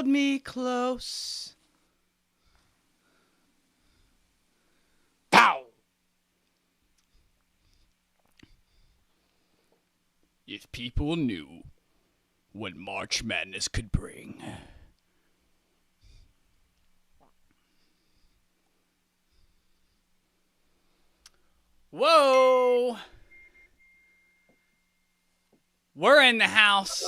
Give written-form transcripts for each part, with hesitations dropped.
hold me close. Pow! If people knew what March Madness could bring. Whoa! We're in the house.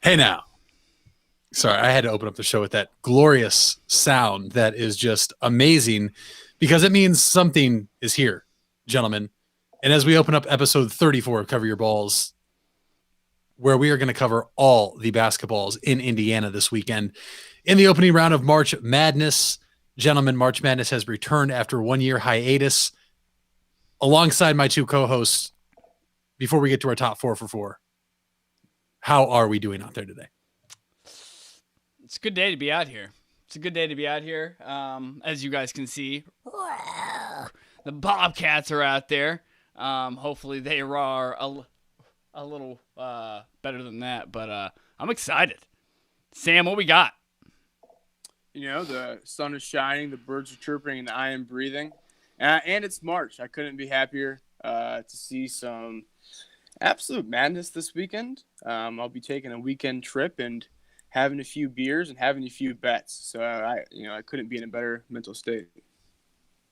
Hey now. Sorry, I had to open up the show with that glorious sound that is just amazing because it means something is here, gentlemen. And as we open up episode 34 of Cover Your Balls, where we are going to cover all the basketballs in Indiana this weekend. In the opening round of March Madness, gentlemen, March Madness has returned after 1 year hiatus. Alongside my two co-hosts, before we get to our top 4 for 4, how are we doing out there today? It's a good day to be out here. As you guys can see, the Bobcats are out there. Hopefully they are a little better than that, but I'm excited. Sam, what we got? You know, the sun is shining, the birds are chirping, and I am breathing. And it's March. I couldn't be happier to see some absolute madness this weekend. I'll be taking a weekend trip and having a few beers and having a few bets. So I couldn't be in a better mental state.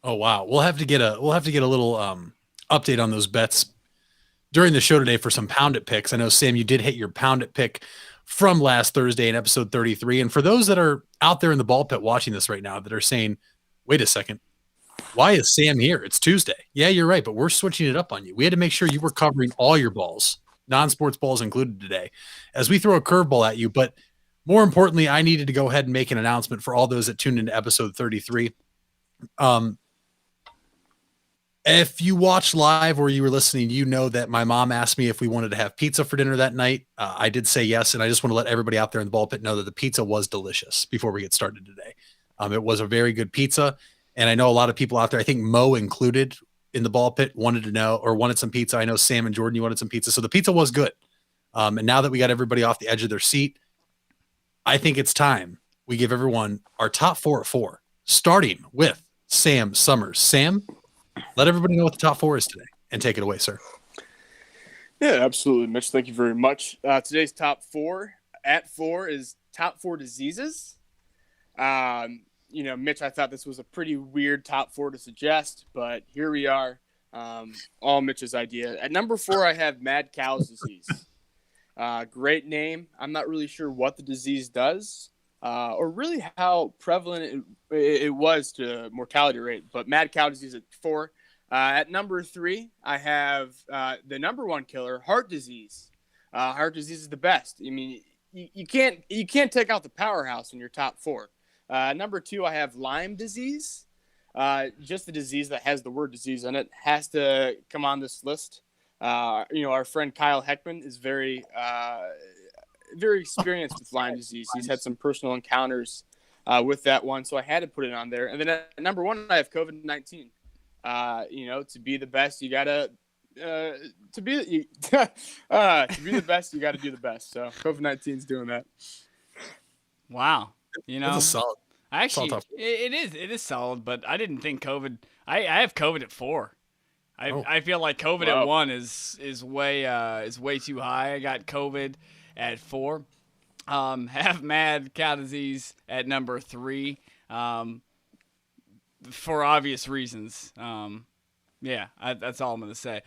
Oh wow, we'll have to get a little update on those bets during the show today for some Pound It picks. I know, Sam, you did hit your Pound It pick from last Thursday in episode 33. And for those that are out there in the ball pit watching this right now that are saying, wait a second, why is Sam here? It's Tuesday. Yeah, you're right, but we're switching it up on you. We had to make sure you were covering all your balls, non-sports balls included today, as we throw a curveball at you. But more importantly, I needed to go ahead and make an announcement for all those that tuned into episode 33. If you watched live or you were listening, you know that my mom asked me if we wanted to have pizza for dinner that night. I did say yes, and I just want to let everybody out there in the ball pit know that the pizza was delicious before we get started today. It was a very good pizza, and I know a lot of people out there, I think Mo included in the ball pit, wanted some pizza. I know Sam and Jordan, you wanted some pizza, so the pizza was good. And now that we got everybody off the edge of their seat, I think it's time we give everyone our top 4 at 4, starting with Sam Summers. Sam, let everybody know what the top 4 is today, and take it away, sir. Yeah, absolutely, Mitch. Thank you very much. Today's top 4 at 4 is top 4 diseases. Mitch, I thought this was a pretty weird top 4 to suggest, but here we are. All Mitch's idea. At number 4, I have mad cow's disease. Great name. I'm not really sure what the disease does, or really how prevalent it was to mortality rate, but mad cow disease at 4. At number 3, I have the number 1 killer, heart disease. Heart disease is the best. I mean, you can't take out the powerhouse in your top 4. Number 2, I have Lyme disease. Just the disease that has the word disease in it has to come on this list. Our friend Kyle Heckman is very experienced with Lyme disease. He's had some personal encounters with that one, so I had to put it on there. And then at number 1, I have COVID-19. To be the best, you gotta to be the best, you gotta do the best. So COVID-19 is doing that. Wow, That's a solid. Actually, it is solid, but I didn't think COVID. I have COVID at 4. I feel like COVID at 1 is way too high. I got COVID at 4. Have mad cow disease at number 3. For obvious reasons. That's all I'm going to say.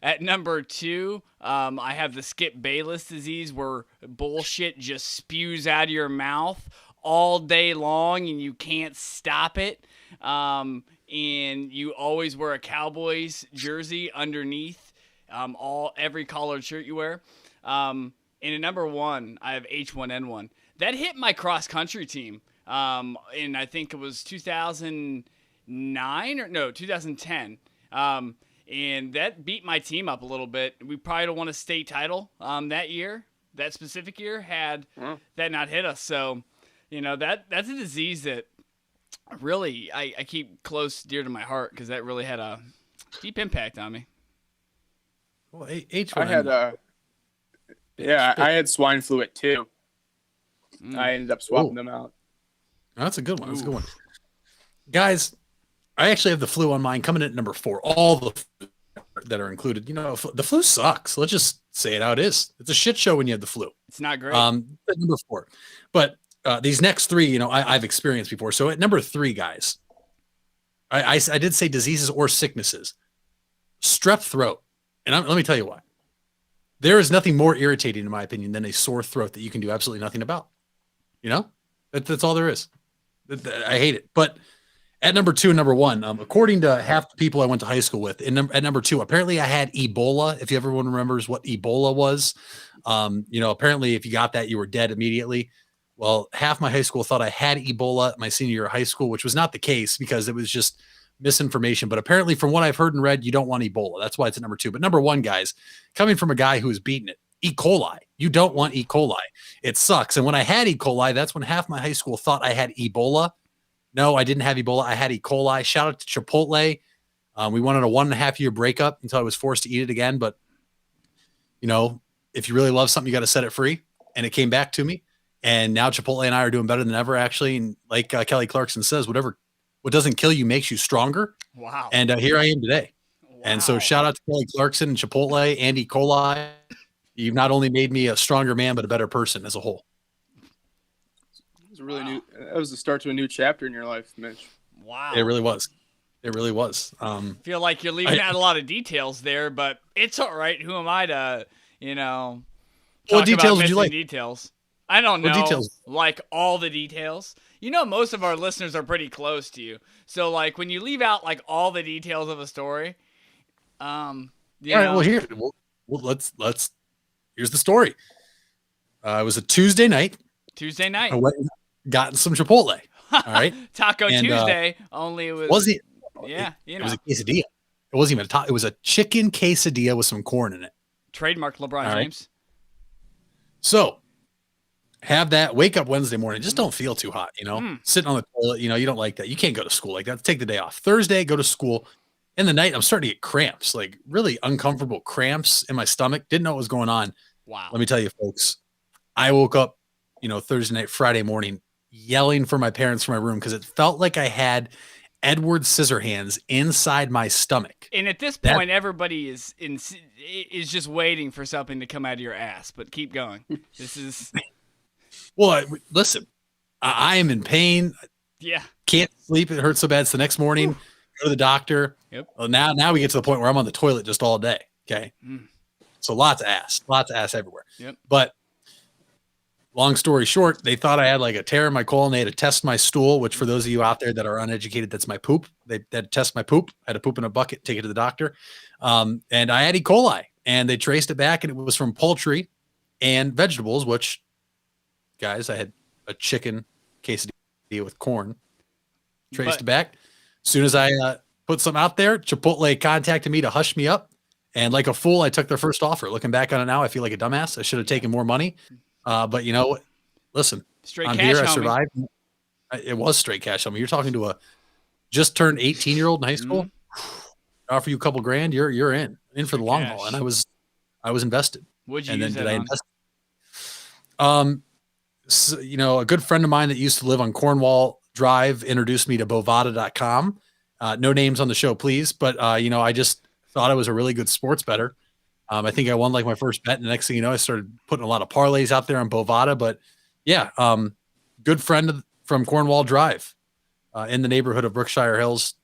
At number 2, I have the Skip Bayless disease, where bullshit just spews out of your mouth all day long and you can't stop it. And you always wear a Cowboys jersey underneath every collared shirt you wear. And at number 1, I have H1N1. That hit my cross-country team. And I think it was 2010. And that beat my team up a little bit. We probably don't won a state title that year, that specific year, had that not hit us. So, that's a disease that Really, I keep close, dear to my heart because that really had a deep impact on me. Well, H1N1. I had I had swine flu at 2. I ended up swapping them out. That's a good one. That's a good one. Guys, I actually have the flu on mine coming in at number 4. All the flu that are included. You know, the flu sucks. Let's just say it how it is. It's a shit show when you have the flu. It's not great. Number 4. But these next 3, you know, I've experienced before. So at number 3, guys, I did say diseases or sicknesses. Strep throat. And let me tell you why. There is nothing more irritating, in my opinion, than a sore throat that you can do absolutely nothing about. You know, that's all there is. I hate it. But at number 2 and number 1, according to half the people I went to high school with, at number 2, apparently I had Ebola. If everyone remembers what Ebola was, you know, apparently if you got that, you were dead immediately. Well, half my high school thought I had Ebola my senior year of high school, which was not the case because it was just misinformation. But apparently, from what I've heard and read, you don't want Ebola. That's why it's at number 2. But number 1, guys, coming from a guy who's beaten it, E. coli. You don't want E. coli. It sucks. And when I had E. coli, that's when half my high school thought I had Ebola. No, I didn't have Ebola. I had E. coli. Shout out to Chipotle. We wanted a 1.5-year breakup until I was forced to eat it again. But, you know, if you really love something, you got to set it free. And it came back to me. And now Chipotle and I are doing better than ever, actually. And like Kelly Clarkson says, what doesn't kill you makes you stronger. Wow. And here I am today. Wow. And so shout out to Kelly Clarkson and Chipotle and E. coli. You've not only made me a stronger man, but a better person as a whole. It was really new. That was the start to a new chapter in your life, Mitch. Wow. It really was. It really was. Feel like you're leaving out a lot of details there, but it's all right. Who am I to, you know, what details would you like? Details. I don't know. What details? Like all the details. You know, most of our listeners are pretty close to you. So, like, when you leave out like all the details of a story, you all right. Well, let's. Here's the story. It was a Tuesday night. I went and got some Chipotle. All right. Taco and, Tuesday. Only it was. Wasn't it? Yeah. It was a quesadilla. It wasn't even a taco. It was a chicken quesadilla with some corn in it. Trademark LeBron James. So have that. Wake up Wednesday morning. Just don't feel too hot. You know, sitting on the toilet. You know, you don't like that. You can't go to school like that. Take the day off. Thursday, go to school. In the night, I'm starting to get cramps, like really uncomfortable cramps in my stomach. Didn't know what was going on. Wow. Let me tell you, folks, I woke up, you know, Thursday night, Friday morning, yelling for my parents from my room because it felt like I had Edward Scissorhands inside my stomach. And at this point, everybody is just waiting for something to come out of your ass. But keep going. This is. Well, listen, I am in pain. Yeah. Can't sleep. It hurts so bad. It's the next morning. Go to the doctor. Yep. Well, now we get to the point where I'm on the toilet just all day. Okay. So lots of ass everywhere. Yep. But long story short, they thought I had like a tear in my colon. They had to test my stool, which for those of you out there that are uneducated, that's my poop. They had to test my poop. I had to poop in a bucket, take it to the doctor. And I had E. coli, and they traced it back, and it was from poultry and vegetables, which, guys, I had a chicken quesadilla with corn. Traced it back. As soon as I put some out there, Chipotle contacted me to hush me up. And like a fool, I took their first offer. Looking back on it now, I feel like a dumbass. I should have taken more money. But you know what? Listen, straight I'm cash, here. homie. I survived. It was straight cash. I mean, you're talking to a just turned 18-year-old in high school. Offer you a couple grand, you're in for the long haul. And I was invested. What'd you and use then that did I on? invest? So, you know, a good friend of mine that used to live on Cornwall Drive introduced me to Bovada.com. No names on the show, please. But, you know, I just thought I was a really good sports bettor. I think I won like my first bet. And the next thing you know, I started putting a lot of parlays out there on Bovada. But yeah, good friend from Cornwall Drive in the neighborhood of Brookshire Hills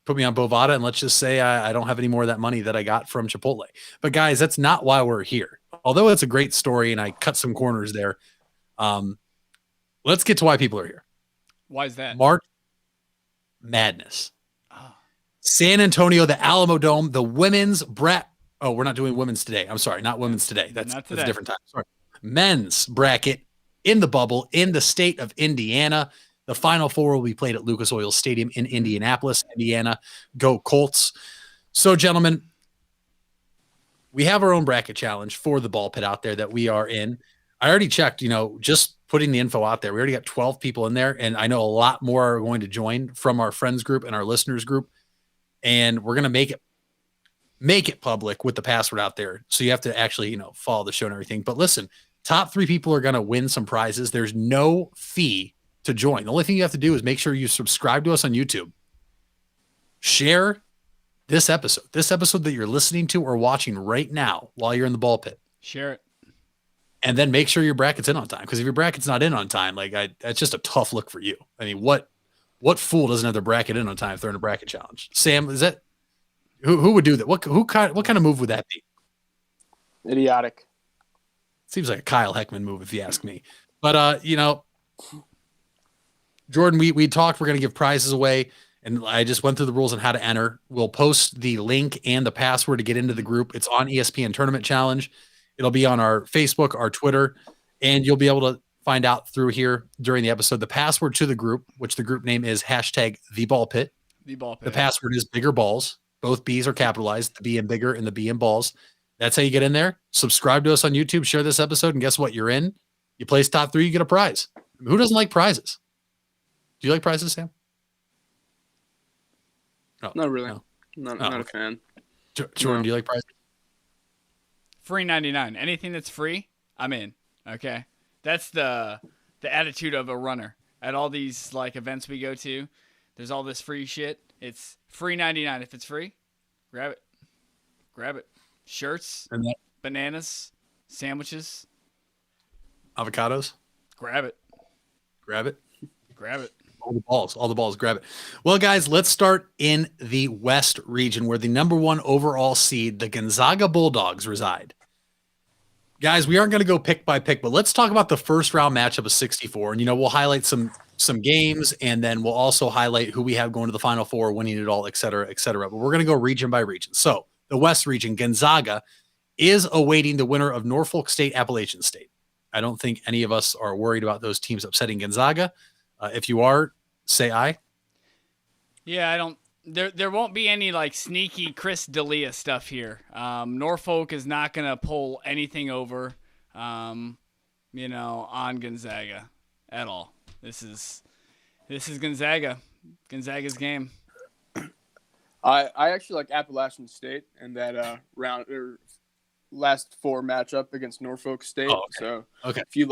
put me on Bovada. And let's just say I don't have any more of that money that I got from Chipotle. But guys, that's not why we're here. Although it's a great story and I cut some corners there. Let's get to why people are here. Why is that? March Madness. San Antonio, the Alamo Dome, the women's Oh, we're not doing women's today. I'm sorry, not women's today. That's a different time. Sorry. Men's bracket in the bubble in the state of Indiana. The Final Four will be played at Lucas Oil Stadium in Indianapolis, Indiana. Go Colts. So, gentlemen, we have our own bracket challenge for the ball pit out there that we are in. I already checked, just putting the info out there. We already got 12 people in there, and I know a lot more are going to join from our friends group and our listeners group. And we're going to make it public with the password out there. So you have to actually, follow the show and everything. But listen, top 3 people are going to win some prizes. There's no fee to join. The only thing you have to do is make sure you subscribe to us on YouTube. Share this episode that you're listening to or watching right now while you're in the ball pit. Share it. And then make sure your bracket's in on time. Because if your bracket's not in on time, that's just a tough look for you. I mean, what fool doesn't have their bracket in on time if they're in a bracket challenge? Sam, is that who would do that? What kind of move would that be? Idiotic. Seems like a Kyle Heckman move, if you ask me. But Jordan, we talked. We're going to give prizes away, and I just went through the rules on how to enter. We'll post the link and the password to get into the group. It's on ESPN Tournament Challenge. It'll be on our Facebook, our Twitter, and you'll be able to find out through here during the episode the password to the group, which the group name is #TheBallPit. The ball pit. The password is bigger balls. Both B's are capitalized, the B in bigger and the B in balls. That's how you get in there. Subscribe to us on YouTube, share this episode, and guess what? You're in. You place top 3, you get a prize. I mean, who doesn't like prizes? Do you like prizes, Sam? No, not really. No. Not a fan. Jordan, do you like prizes? Free 99. Anything that's free, I'm in. Okay, that's the attitude of a runner. At all these events we go to, there's all this free shit. It's free 99. If it's free, grab it. Shirts, bananas, sandwiches, avocados. Grab it. All the balls, grab it. Well, guys, let's start in the West region where the number 1 overall seed, the Gonzaga Bulldogs, reside. Guys, we aren't going to go pick by pick, but let's talk about the first round matchup of 64. And, we'll highlight some games, and then we'll also highlight who we have going to the Final Four, winning it all, et cetera, et cetera. But we're going to go region by region. So the West region, Gonzaga is awaiting the winner of Norfolk State, Appalachian State. I don't think any of us are worried about those teams upsetting Gonzaga. If you are, say aye. Yeah, I don't. There won't be any sneaky Chris D'Elia stuff here. Norfolk is not going to pull anything over, on Gonzaga at all. This is Gonzaga. Gonzaga's game. I actually like Appalachian State in that round or last 4 matchup against Norfolk State. Oh, okay. So okay. if you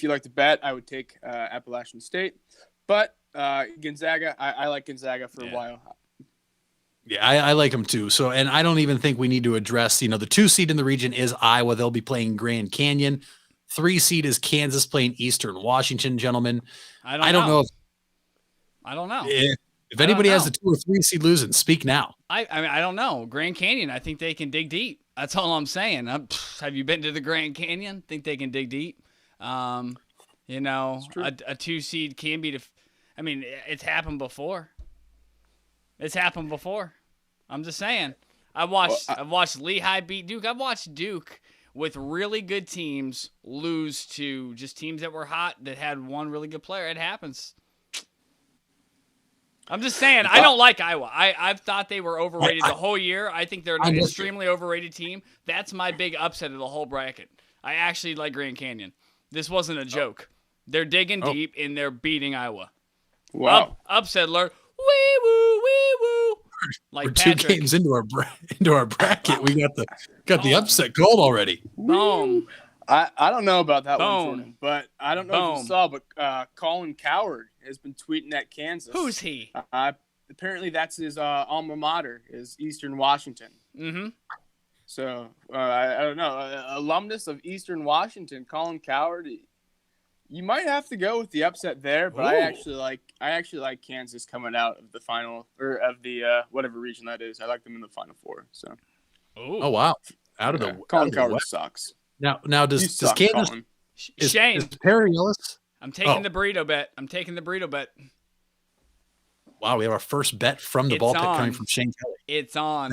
like to bet, I would take Appalachian State. But Gonzaga, I like Gonzaga for a while. Yeah, I like them too. So, and I don't even think we need to address, the 2 seed in the region is Iowa. They'll be playing Grand Canyon. 3 seed is Kansas playing Eastern Washington, gentlemen. I don't know. I don't know. If anybody has the 2 or 3 seed losing, speak now. I don't know. Grand Canyon, I think they can dig deep. That's all I'm saying. Have you been to the Grand Canyon? Think they can dig deep? A 2 seed can be. It's happened before. I'm just saying. I've watched Lehigh beat Duke. I've watched Duke with really good teams lose to just teams that were hot that had one really good player. It happens. I'm just saying, I don't like Iowa. I've thought they were overrated the whole year. I think they're an extremely overrated team. That's my big upset of the whole bracket. I actually like Grand Canyon. This wasn't a joke. They're digging deep, and they're beating Iowa. Wow. Upset alert. Wee woo, wee woo. We're 2 games into our bracket. We got the upset called already. Boom. I don't know about that one, Jordan, but I don't know if you saw, but Colin Cowherd has been tweeting at Kansas. Who's he? Apparently that's his alma mater, is Eastern Washington. Mm-hmm. So I don't know, alumnus of Eastern Washington, Colin Cowherd. You might have to go with the upset there, but I actually like Kansas coming out of the final or of the whatever region that is. I like them in the Final Four. So. Oh wow! Out of the Colin Cowherd sucks. Now does Kansas? Shane, is Perry Ellis? I'm taking the burrito bet. Wow, we have our first bet from the ball pit coming from Shane Kelly. It's on.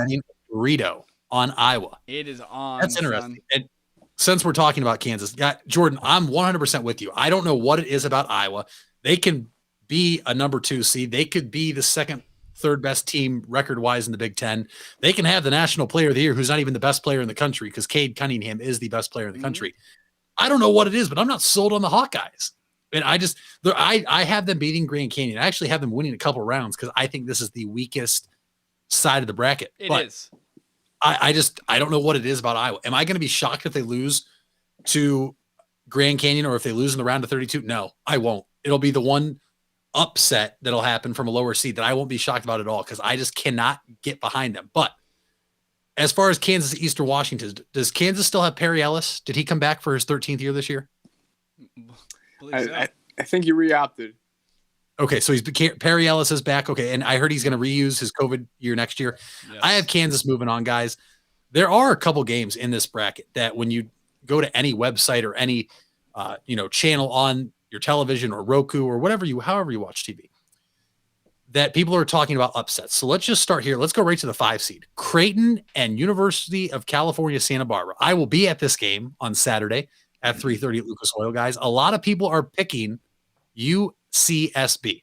Burrito on Iowa. It is on. That's interesting. And since we're talking about Kansas, Jordan, I'm 100% with you. I don't know what it is about Iowa. They can be a number 2 seed. They could be the second, third best team record-wise in the Big Ten. They can have the National Player of the Year, who's not even the best player in the country, because Cade Cunningham is the best player in the country. I don't know what it is, but I'm not sold on the Hawkeyes. And I have them beating Grand Canyon. I actually have them winning a couple rounds because I think this is the weakest side of the bracket. It is. I don't know what it is about Iowa. Am I going to be shocked if they lose to Grand Canyon or if they lose in the round of 32? No, I won't. It'll be the one upset that'll happen from a lower seed that I won't be shocked about at all because I just cannot get behind them. But as far as Kansas, Eastern Washington, does Kansas still have Perry Ellis? Did he come back for his 13th year this year? I think he re-opted. Okay, so Perry Ellis is back. Okay, and I heard he's going to reuse his COVID year next year. Yes. I have Kansas moving on, guys. There are a couple games in this bracket that when you go to any website or any channel on your television or Roku or however you watch TV, that people are talking about upsets. So let's just start here. Let's go right to the 5 seed. Creighton and University of California, Santa Barbara. I will be at this game on Saturday at 3:30 at Lucas Oil, guys. A lot of people are picking UCSB.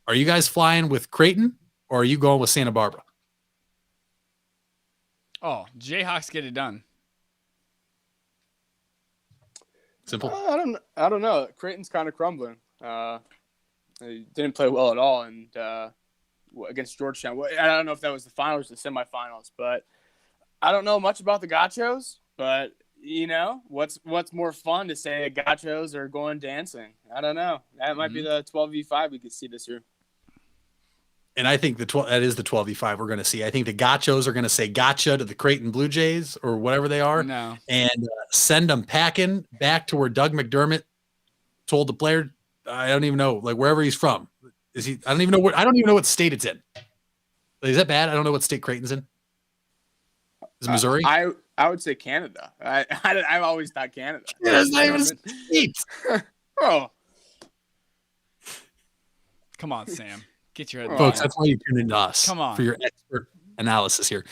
Are you guys flying with Creighton or are you going with Santa Barbara? Oh, Jayhawks get it done. Simple. I don't know. Creighton's kind of crumbling. They didn't play well at all, and against Georgetown. I don't know if that was the finals or the semifinals, but I don't know much about the Gauchos. But what's more fun to say? The Gauchos are going dancing. I don't know. That might be the 12v5 we could see this year. And I think that is the 12v5 we're going to see. I think the Gauchos are going to say gotcha to the Creighton Blue Jays or whatever they are, and send them packing back to where Doug McDermott told the player. I don't even know, like wherever he's from. Is he? I don't even know what state it's in. Is that bad? I don't know what state Creighton's in. Is it Missouri? I would say Canada. I've always thought Canada. Yeah, it's not even a state. Oh, come on, Sam. Get your head. Folks, that's why you tune into us. Come on. For your expert analysis here.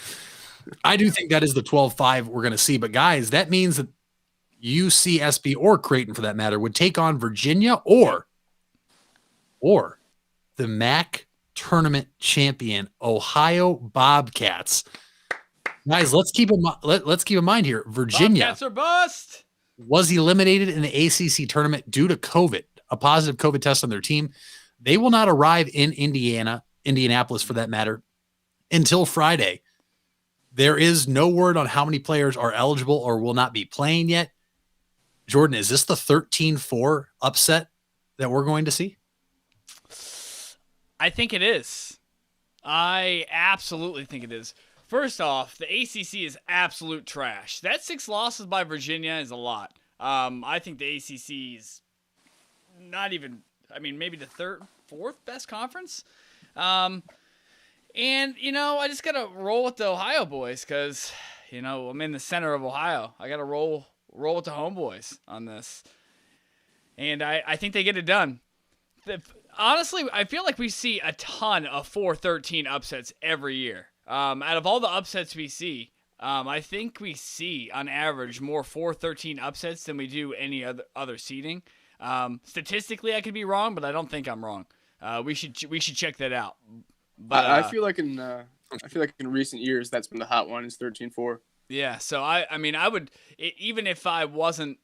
I do think that is the 12-5 we're going to see. But, guys, that means that UCSB or Creighton, for that matter, would take on Virginia or the MAC tournament champion, Ohio Bobcats. Guys, let's keep in mind here. Virginia Bobcats are bust. Was eliminated in the ACC tournament due to COVID, a positive COVID test on their team. They will not arrive in Indianapolis for that matter, until Friday. There is no word on how many players are eligible or will not be playing yet. Jordan, is this the 13-4 upset that we're going to see? I think it is. I absolutely think it is. First off, the ACC is absolute trash. That 6 losses by Virginia is a lot. I think the ACC is not even, maybe the 3rd, 4th best conference. And, I just got to roll with the Ohio boys because, I'm in the center of Ohio. I got to roll with the homeboys on this. And I think they get it done. Honestly, I feel like we see a ton of 4-13 upsets every year. Out of all the upsets we see, I think we see, on average, more 4-13 upsets than we do any other seeding. Statistically, I could be wrong, but I don't think I'm wrong. We should check that out. But I feel like in recent years that's been the hot one is 13-4. Yeah, so I would, even if I wasn't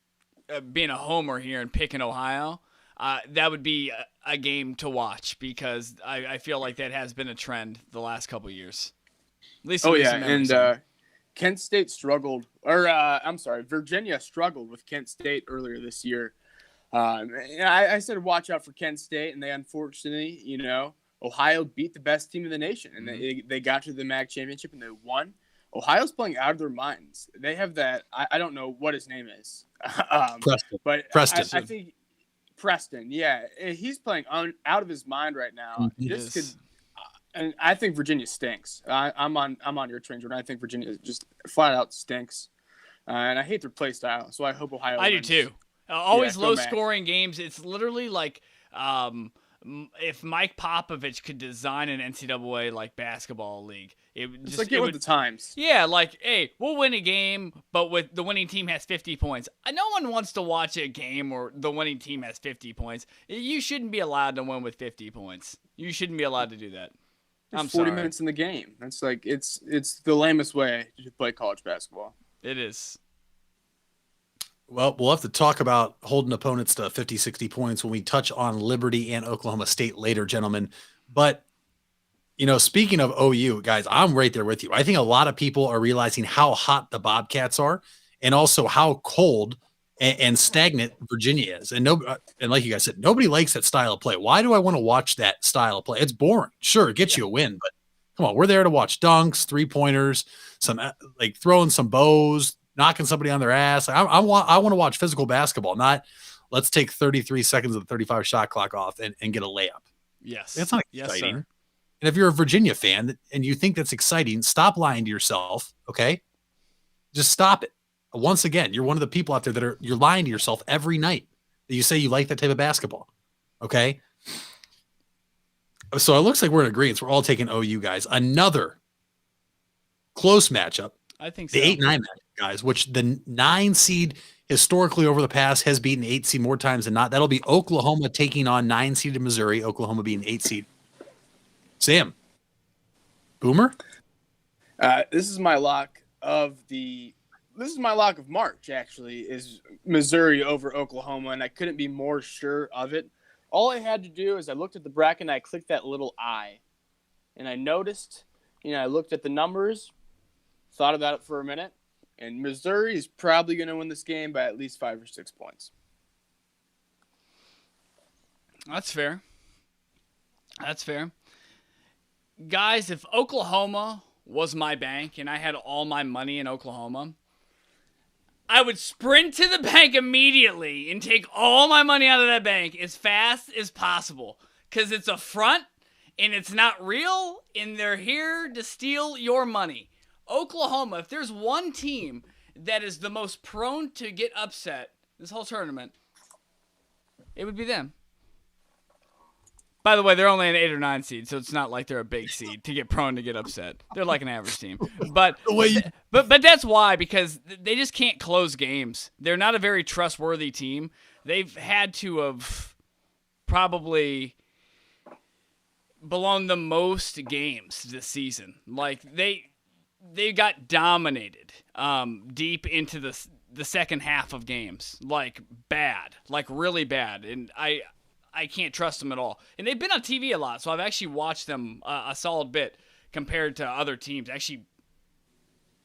being a homer here and picking Ohio, that would be a game to watch because I feel like that has been a trend the last couple of years. At least and Kent State struggled, Virginia struggled with Kent State earlier this year. I said watch out for Kent State, and they unfortunately, Ohio beat the best team in the nation, and they got to the MAC championship and they won. Ohio's playing out of their minds. They have that. I don't know what his name is, Preston. I think Preston. Yeah, he's playing out of his mind right now. And I think Virginia stinks. I'm on your train, Jordan. I think Virginia just flat out stinks, and I hate their play style. So I hope Ohio. I wins. do too. Always low scoring games. It's literally like if Mike Popovich could design an NCAA like basketball league, it would just get with the times. Yeah, like hey, we'll win a game, but with the winning team has 50 points. No one wants to watch a game where the winning team has 50 points. You shouldn't be allowed to win with 50 points. You shouldn't be allowed to do that. There's 40 minutes in the game. That's like it's the lamest way to play college basketball. It is. Well, we'll have to talk about holding opponents to 50, 60 points when we touch on Liberty and Oklahoma State later, gentlemen. But, speaking of OU, guys, I'm right there with you. I think a lot of people are realizing how hot the Bobcats are and also how cold and stagnant Virginia is. And like you guys said, nobody likes that style of play. Why do I want to watch that style of play? It's boring. Sure, it gets you a win, but come on, we're there to watch dunks, 3-pointers, some like throwing some bows, knocking somebody on their ass. I want to watch physical basketball, not let's take 33 seconds of the 35 shot clock off and get a layup. Yes. That's not Yes, exciting. sir. And if you're a Virginia fan and you think that's exciting, stop lying to yourself. Okay. Just stop it. Once again, you're one of the people out there you're lying to yourself every night that you say you like that type of basketball. Okay. So it looks like we're in agreement. We're all taking OU, guys. Another close matchup. I think so. The 8-9 matchup, guys, which the 9 seed historically over the past has beaten 8 seed more times than not. That'll be Oklahoma taking on 9 seeded Missouri, Oklahoma being 8 seed. Sam, Boomer? This is my lock of March, actually, is Missouri over Oklahoma, and I couldn't be more sure of it. All I had to do is I looked at the bracket and I clicked that little I, and I noticed, I looked at the numbers, thought about it for a minute, and Missouri is probably going to win this game by at least 5 or 6 points. That's fair. Guys, if Oklahoma was my bank and I had all my money in Oklahoma, I would sprint to the bank immediately and take all my money out of that bank as fast as possible, because it's a front and it's not real and they're here to steal your money. Oklahoma, if there's one team that is the most prone to get upset this whole tournament, it would be them. By the way, they're only an 8 or 9 seed, so it's not like they're a big seed to get prone to get upset. They're like an average team. But that's why, because they just can't close games. They're not a very trustworthy team. They've had to have probably blown the most games this season. Like they got dominated deep into the second half of games. Like bad, like really bad. And I can't trust them at all. And they've been on TV a lot, so I've actually watched them a solid bit compared to other teams. Actually,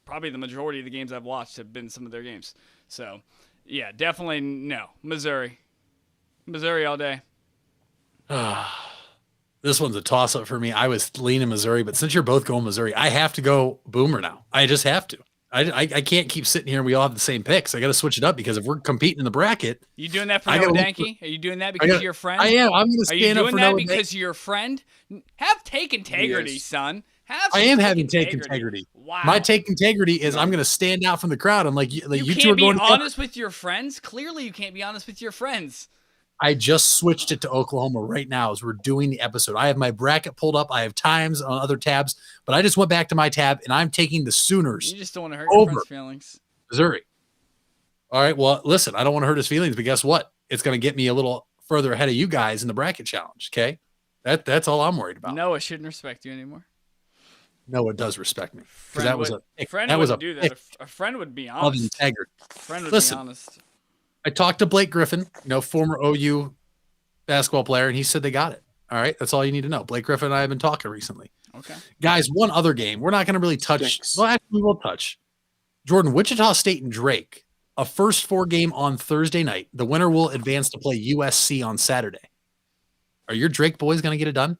probably the majority of the games I've watched have been some of their games. So, yeah, definitely no. Missouri all day. This one's a toss-up for me. I was leaning Missouri, but since you're both going Missouri, I have to go Boomer now. I just have to. I can't keep sitting here and we all have the same picks. I got to switch it up because if we're competing in the bracket. You doing that for Noah Danke? Are you doing that because of your friend? I am. I'm going to stand up for Noah Danke. Are you doing that because of your friend? Have take integrity, son. I am having take integrity. Wow. My take integrity is I'm going to stand out from the crowd. I'm like, you two are can't going be honest with your friends? Clearly you can't be honest with your friends. I just switched it to Oklahoma right now as we're doing the episode. I have my bracket pulled up. I have times on other tabs, but I just went back to my tab and I'm taking the Sooners. You just don't want to hurt your friend's feelings. Missouri. All right. Well, listen, I don't want to hurt his feelings, but guess what? It's going to get me a little further ahead of you guys in the bracket challenge. Okay. That's all I'm worried about. Noah shouldn't respect you anymore. Noah does respect me. A friend wouldn't do that. A friend would be honest. Be honest. I talked to Blake Griffin, former OU basketball player, and he said they got it. All right. That's all you need to know. Blake Griffin and I have been talking recently. Okay. Guys, one other game. We're not going to really touch. Well, actually, we will touch. Jordan, Wichita State and Drake, a first 4 game on Thursday night. The winner will advance to play USC on Saturday. Are your Drake boys going to get it done?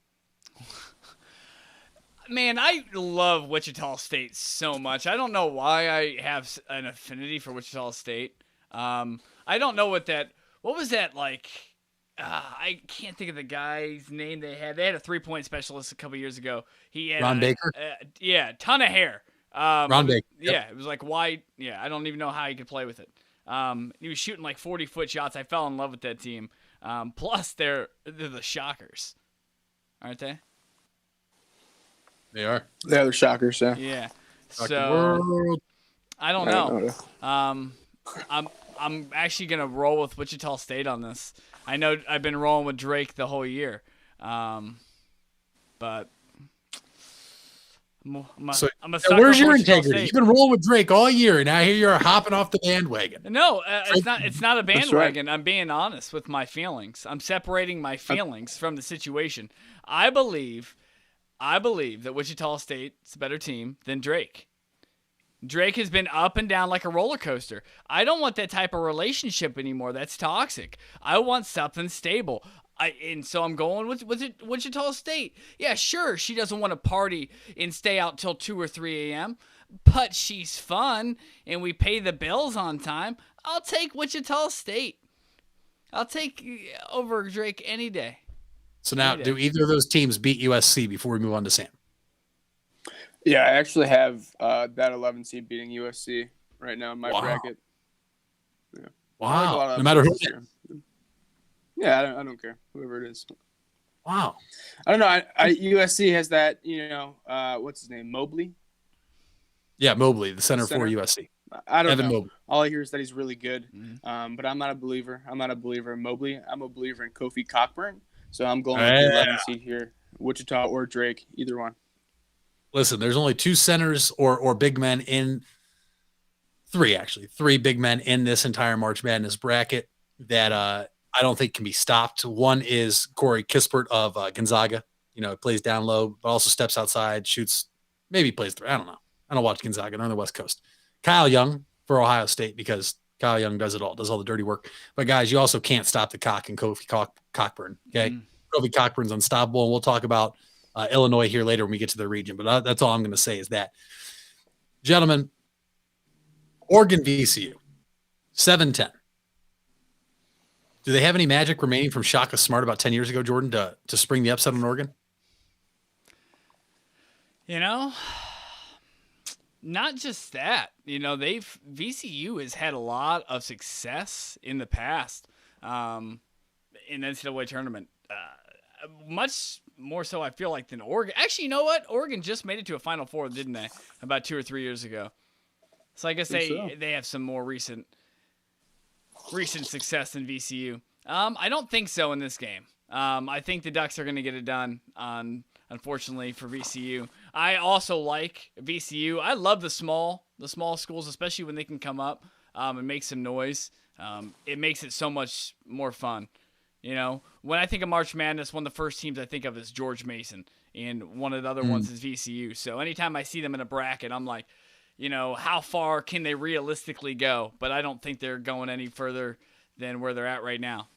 Man, I love Wichita State so much. I don't know why I have an affinity for Wichita State. I don't know what was that like? I can't think of the guy's name they had. They had a 3-point specialist a couple years ago. He had Ron Baker? Ton of hair. Ron Baker. Yep. Yeah, it was like why? Yeah, I don't even know how he could play with it. He was shooting like 40-foot shots. I fell in love with that team. Plus, they're the Shockers, aren't they? They are. They're the Shockers, yeah. Yeah. So I don't know. I'm actually gonna roll with Wichita State on this. I know I've been rolling with Drake the whole year, but I'm So I'm a sucker where's for your Wichita integrity? State. You've been rolling with Drake all year, and now here you're hopping off the bandwagon. No, it's not a That's bandwagon. right. I'm being honest with my feelings. I'm separating my feelings from the situation. I believe that Wichita State's a better team than Drake. Drake has been up and down like a roller coaster. I don't want that type of relationship anymore. That's toxic. I want something stable. And so I'm going with Wichita State. Yeah, sure, she doesn't want to party and stay out till 2 or 3 a.m., but she's fun and we pay the bills on time. I'll take Wichita State. I'll take over Drake any day. So now, do either of those teams beat USC before we move on to Sam? Yeah, I actually have that 11 seed beating USC right now in my bracket. Yeah. Wow. No matter who. Yeah, I don't care. Whoever it is. Wow. I don't know. USC has that, what's his name? Mobley? Yeah, Mobley, the center for USC. I don't Evan know. Mobley. All I hear is that he's really good. Mm-hmm. But I'm not a believer. I'm not a believer in Mobley. I'm a believer in Kofi Cockburn. So I'm going with the 11 seed here. Wichita or Drake, either one. Listen, there's only two centers or big men in three big men in this entire March Madness bracket that I don't think can be stopped. One is Corey Kispert of Gonzaga. Plays down low, but also steps outside, shoots, maybe plays through. I don't know. I don't watch Gonzaga. They're on the West Coast. Kyle Young for Ohio State because Kyle Young does it all, does all the dirty work. But guys, you also can't stop the cock and Kofi Cockburn. Okay, Kofi Cockburn's unstoppable, and we'll talk about Illinois here later when we get to the region. But that's all I'm going to say is that, gentlemen, Oregon VCU 7-10. Do they have any magic remaining from Shaka Smart about 10 years ago, Jordan, to spring the upset on Oregon? Not just that. VCU has had a lot of success in the past in the NCAA tournament. Much more so, I feel like, than Oregon. Actually, you know what? Oregon just made it to a Final Four, didn't they? About 2 or 3 years ago. So I guess they have some more recent success than VCU. I don't think so in this game. I think the Ducks are going to get it done unfortunately for VCU. I also like VCU. I love the small schools, especially when they can come up and make some noise. It makes it so much more fun. When I think of March Madness, one of the first teams I think of is George Mason, and one of the other ones is VCU. So anytime I see them in a bracket, I'm like, how far can they realistically go? But I don't think they're going any further than where they're at right now.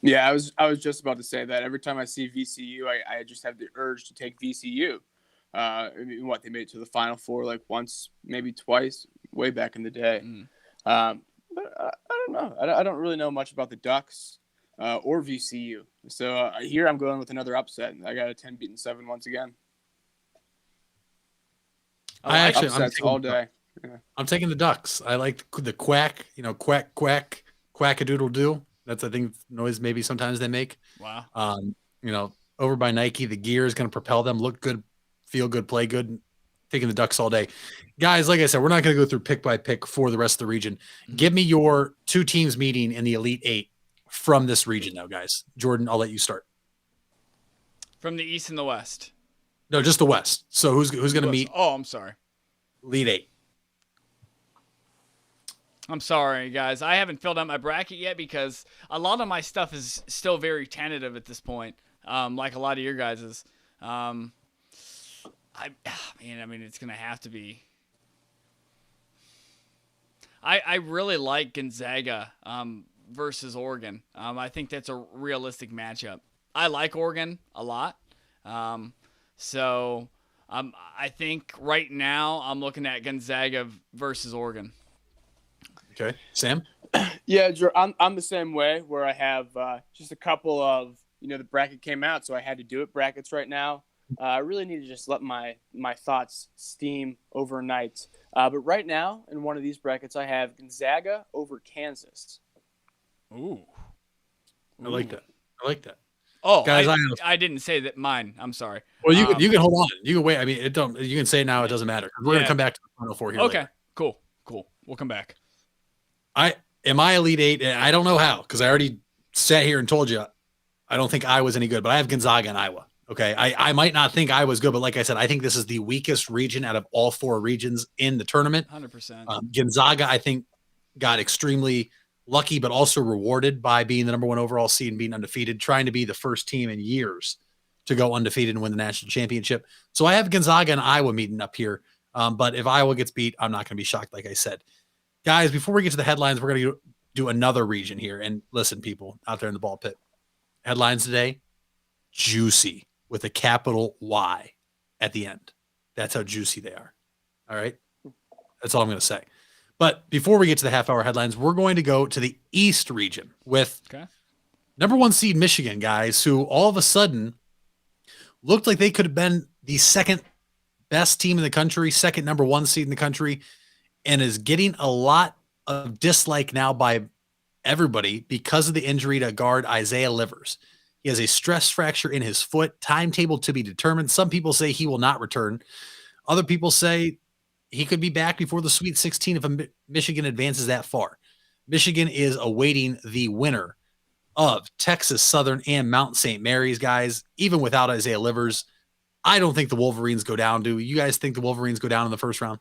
Yeah, I was just about to say that. Every time I see VCU, I just have the urge to take VCU. They made it to the Final Four like once, maybe twice, way back in the day. But I don't know. I don't really know much about the Ducks or VCU. So here I'm going with another upset. I got a 10 beating 7 once again. I'm all day. Yeah. I'm taking the Ducks. I like the quack, quack-a-doodle-doo. That's, I think, noise maybe sometimes they make. Wow. Over by Nike, the gear is going to propel them, look good, feel good, play good. Taking the Ducks all day. Guys, like I said, we're not going to go through pick by pick for the rest of the region. Give me your two teams meeting in the Elite Eight from this region now, guys. Jordan, I'll let you start. From the East and the West? No, just the West. So who's going to meet? Oh, I'm sorry. Elite Eight. I'm sorry, guys. I haven't filled out my bracket yet because a lot of my stuff is still very tentative at this point, like a lot of your guys's. It's going to have to be. I really like Gonzaga versus Oregon. I think that's a realistic matchup. I like Oregon a lot. I think right now I'm looking at Gonzaga versus Oregon. Okay. Sam? Yeah, I'm the same way where I have just a couple of, the bracket came out, so I had to do it brackets right now. I really need to just let my thoughts steam overnight. But right now, in one of these brackets, I have Gonzaga over Kansas. Ooh. I like that. Oh, guys, I didn't say that mine. I'm sorry. Well, you can hold on. You can wait. I mean, you can say now. It doesn't matter. We're going to come back to the Final Four here. Okay. Later. Cool. We'll come back. Am I Elite Eight? I don't know how, because I already sat here and told you I don't think Iowa's any good, but I have Gonzaga and Iowa. Okay. I might not think Iowa's good, but like I said, I think this is the weakest region out of all 4 regions in the tournament. 100%. Gonzaga, I think, got extremely lucky, but also rewarded by being the number 1 overall seed and being undefeated, trying to be the first team in years to go undefeated and win the national championship. So I have Gonzaga and Iowa meeting up here. But if Iowa gets beat, I'm not going to be shocked, like I said. Guys, before we get to the headlines, we're going to do another region here. And listen, people out there in the ball pit, headlines today, juicy with a capital Y at the end. That's how juicy they are. All right. That's all I'm going to say. But before we get to the half-hour headlines, we're going to go to the East region with number 1 seed Michigan, guys, who all of a sudden looked like they could have been the second best team in the country, second number 1 seed in the country, and is getting a lot of dislike now by everybody because of the injury to guard Isaiah Livers. He has a stress fracture in his foot, timetable to be determined. Some people say he will not return. Other people say he could be back before the Sweet 16 if Michigan advances that far. Michigan is awaiting the winner of Texas Southern and Mount St. Mary's, guys. Even without Isaiah Livers, I don't think the Wolverines go down. Do you guys think the Wolverines go down in the first round?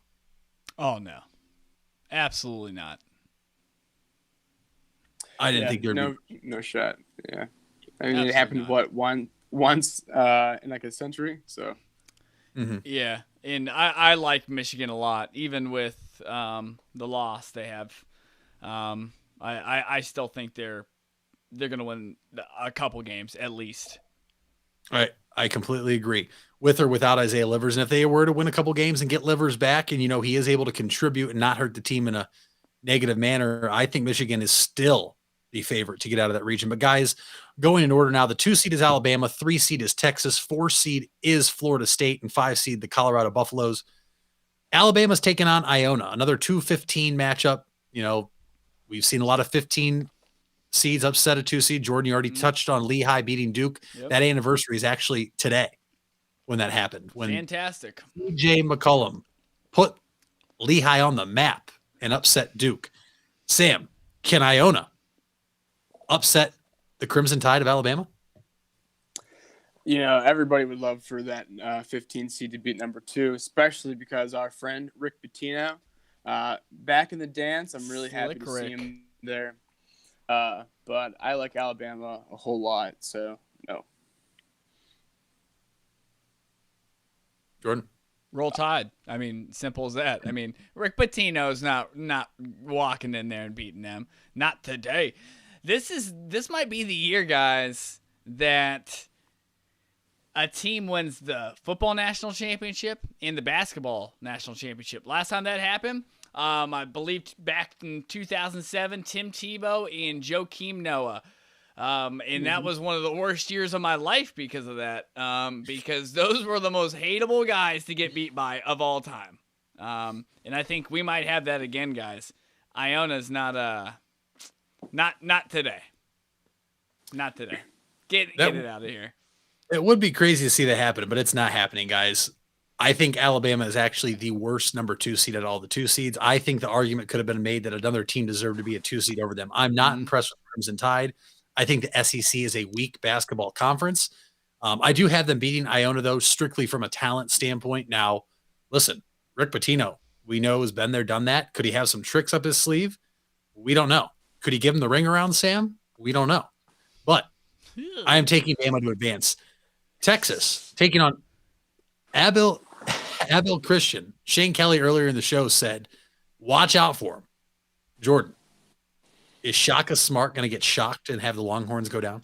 Oh, no. Absolutely not. I didn't think there'd no shot. Yeah. I mean, Absolutely it happened, not. once in like a century, so. Yeah, and I like Michigan a lot, even with the loss they have. I still think they're going to win a couple games at least. I completely agree. With or without Isaiah Livers, and if they were to win a couple games and get Livers back, and he is able to contribute and not hurt the team in a negative manner, I think Michigan is still the favorite to get out of that region. But guys, going in order now, the 2 seed is Alabama, 3 seed is Texas, 4 seed is Florida State, and 5 seed the Colorado Buffaloes. Alabama's taking on Iona, another 2-15 matchup. We've seen a lot of 15 seeds upset a 2 seed. Jordan, you already touched on Lehigh beating Duke. Yep. That anniversary is actually today when that happened. When Fantastic. J. McCollum put Lehigh on the map and upset Duke. Sam, can Iona upset the Crimson Tide of Alabama? Everybody would love for that 15 seed to beat number 2, especially because our friend Rick Pitino back in the dance. I'm really happy to see him there. But I like Alabama a whole lot, so no. Jordan? Roll Tide. I mean, simple as that. I mean, Rick Pitino's not walking in there and beating them. Not today. This might be the year, guys, that a team wins the football national championship and the basketball national championship. Last time that happened, I believe back in 2007, Tim Tebow and Joakim Noah. And that was one of the worst years of my life because of that. Because those were the most hateable guys to get beat by of all time. And I think we might have that again, guys. Iona's not today. Not today. Get it out of here. It would be crazy to see that happen, but it's not happening, guys. I think Alabama is actually the worst number 2 seed at all the 2 seeds. I think the argument could have been made that another team deserved to be a 2 seed over them. I'm not impressed with Crimson Tide. I think the SEC is a weak basketball conference. I do have them beating Iona, though, strictly from a talent standpoint. Now, listen, Rick Pitino, we know has been there, done that. Could he have some tricks up his sleeve? We don't know. Could he give him the ring around, Sam? We don't know. But I am taking Bama to advance. Texas, taking on Abil Christian. Shane Kelly earlier in the show said, watch out for him. Jordan, is Shaka Smart going to get shocked and have the Longhorns go down?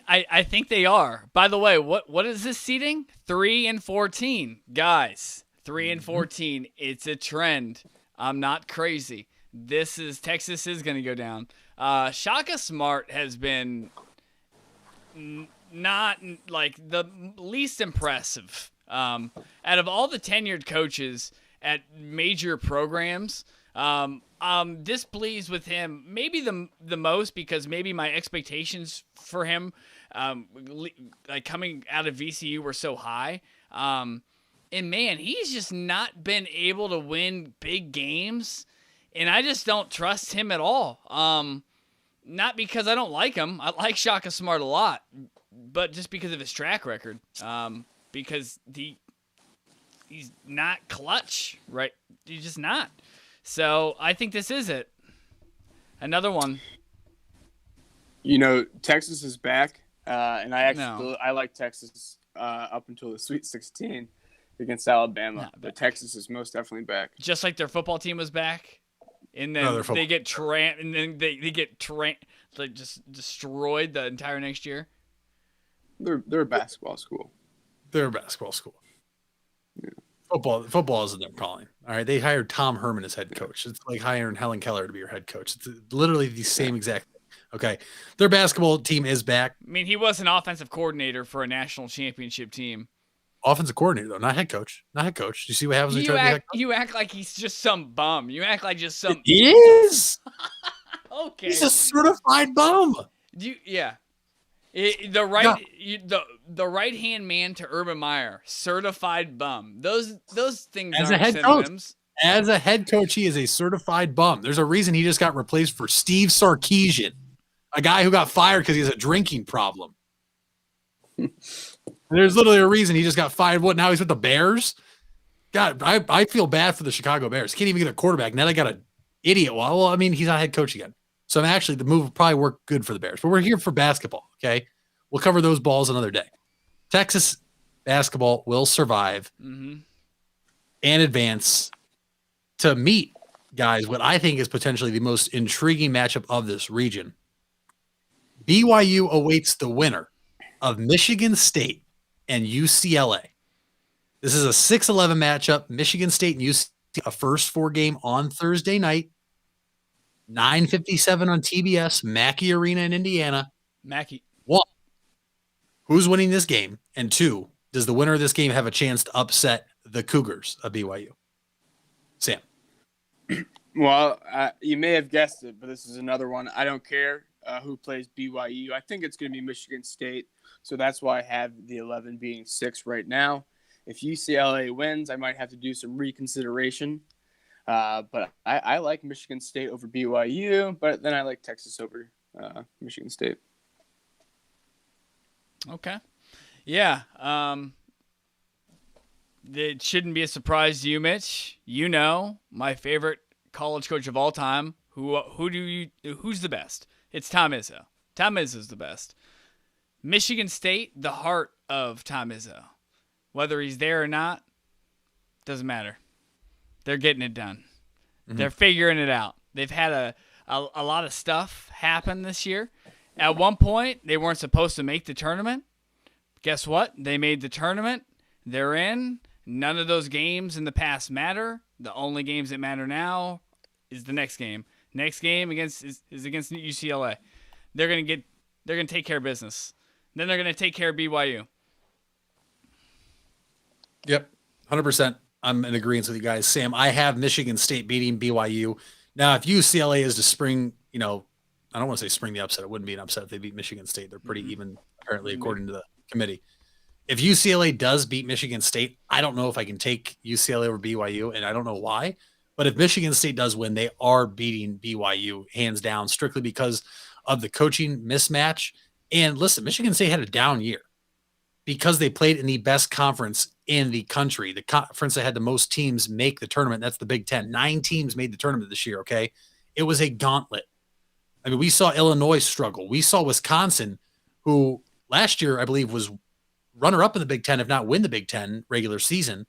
I think they are. By the way, what is this seeding? 3 and 14. Guys, 3 and 14. It's a trend. I'm not crazy. Texas is going to go down. Shaka Smart has been not like the least impressive out of all the tenured coaches at major programs. I'm displeased with him, maybe the most, because maybe my expectations for him like coming out of VCU were so high. And man, he's just not been able to win big games, and I just don't trust him at all. not because I don't like him. I like Shaka Smart a lot, but just because of his track record. Because he's not clutch, right? He's just not. So I think this is it. Another one. Texas is back, and I like Texas up until the Sweet 16 against Alabama. But Texas is most definitely back. Just like their football team was back, and then they get like just destroyed the entire next year. They're a basketball school. They're a basketball school. Yeah. Football isn't their calling. All right, they hired Tom Herman as head coach. It's like hiring Helen Keller to be your head coach. It's literally the same exact thing. Okay, their basketball team is back. I mean, he was an offensive coordinator for a national championship team. Offensive coordinator, though, not head coach. Not head coach. You see what happens when you try to be head coach? You act like he's just some bum. You act like just some. He is. Okay. He's a certified bum. The right hand man to Urban Meyer, certified bum. Those things As aren't a head synonyms. coach. As a head coach, he is a certified bum. There's a reason he just got replaced for Steve Sarkisian, a guy who got fired because he has a drinking problem. There's literally a reason he just got fired. What, now he's with the Bears? God, I feel bad for the Chicago Bears. Can't even get a quarterback. Now they got an idiot. Well, I mean, he's not head coach again. So actually, the move will probably work good for the Bears. But we're here for basketball, okay? We'll cover those balls another day. Texas basketball will survive and advance to meet, guys, what I think is potentially the most intriguing matchup of this region. BYU awaits the winner of Michigan State and UCLA. This is a 6-11 matchup. Michigan State and UCLA, a first 4 game on Thursday night, 9:57 on TBS, Mackey Arena in Indiana. Mackey. 1, who's winning this game? And 2, does the winner of this game have a chance to upset the Cougars of BYU? Sam. Well, you may have guessed it, but this is another one. I don't care who plays BYU. I think it's going to be Michigan State, so that's why I have the 11 being 6 right now. If UCLA wins, I might have to do some reconsideration. But I like Michigan State over BYU, but then I like Texas over Michigan State. Okay. Yeah. It shouldn't be a surprise to you, Mitch. You know my favorite college coach of all time. Who's the best? It's Tom Izzo. Tom Izzo's the best. Michigan State, the heart of Tom Izzo. Whether he's there or not, doesn't matter. They're getting it done. Mm-hmm. They're figuring it out. They've had a lot of stuff happen this year. At one point, they weren't supposed to make the tournament. Guess what? They made the tournament. They're in. None of those games in the past matter. The only games that matter now is the next game. Next game is against UCLA. They're gonna take care of business. Then they're gonna take care of BYU. Yep, 100%. I'm in agreement with you guys. Sam, I have Michigan State beating BYU. Now, if UCLA is to spring, I don't want to say spring the upset. It wouldn't be an upset if they beat Michigan State. They're pretty even, apparently, according to the committee. If UCLA does beat Michigan State, I don't know if I can take UCLA over BYU, and I don't know why. But if Michigan State does win, they are beating BYU hands down, strictly because of the coaching mismatch. And listen, Michigan State had a down year because they played in the best conference in the country, the conference that had the most teams make the tournament. That's the Big Ten. 9 teams made the tournament this year, okay? It was a gauntlet. I mean, we saw Illinois struggle. We saw Wisconsin, who last year, I believe, was runner-up in the Big Ten, if not win the Big Ten regular season,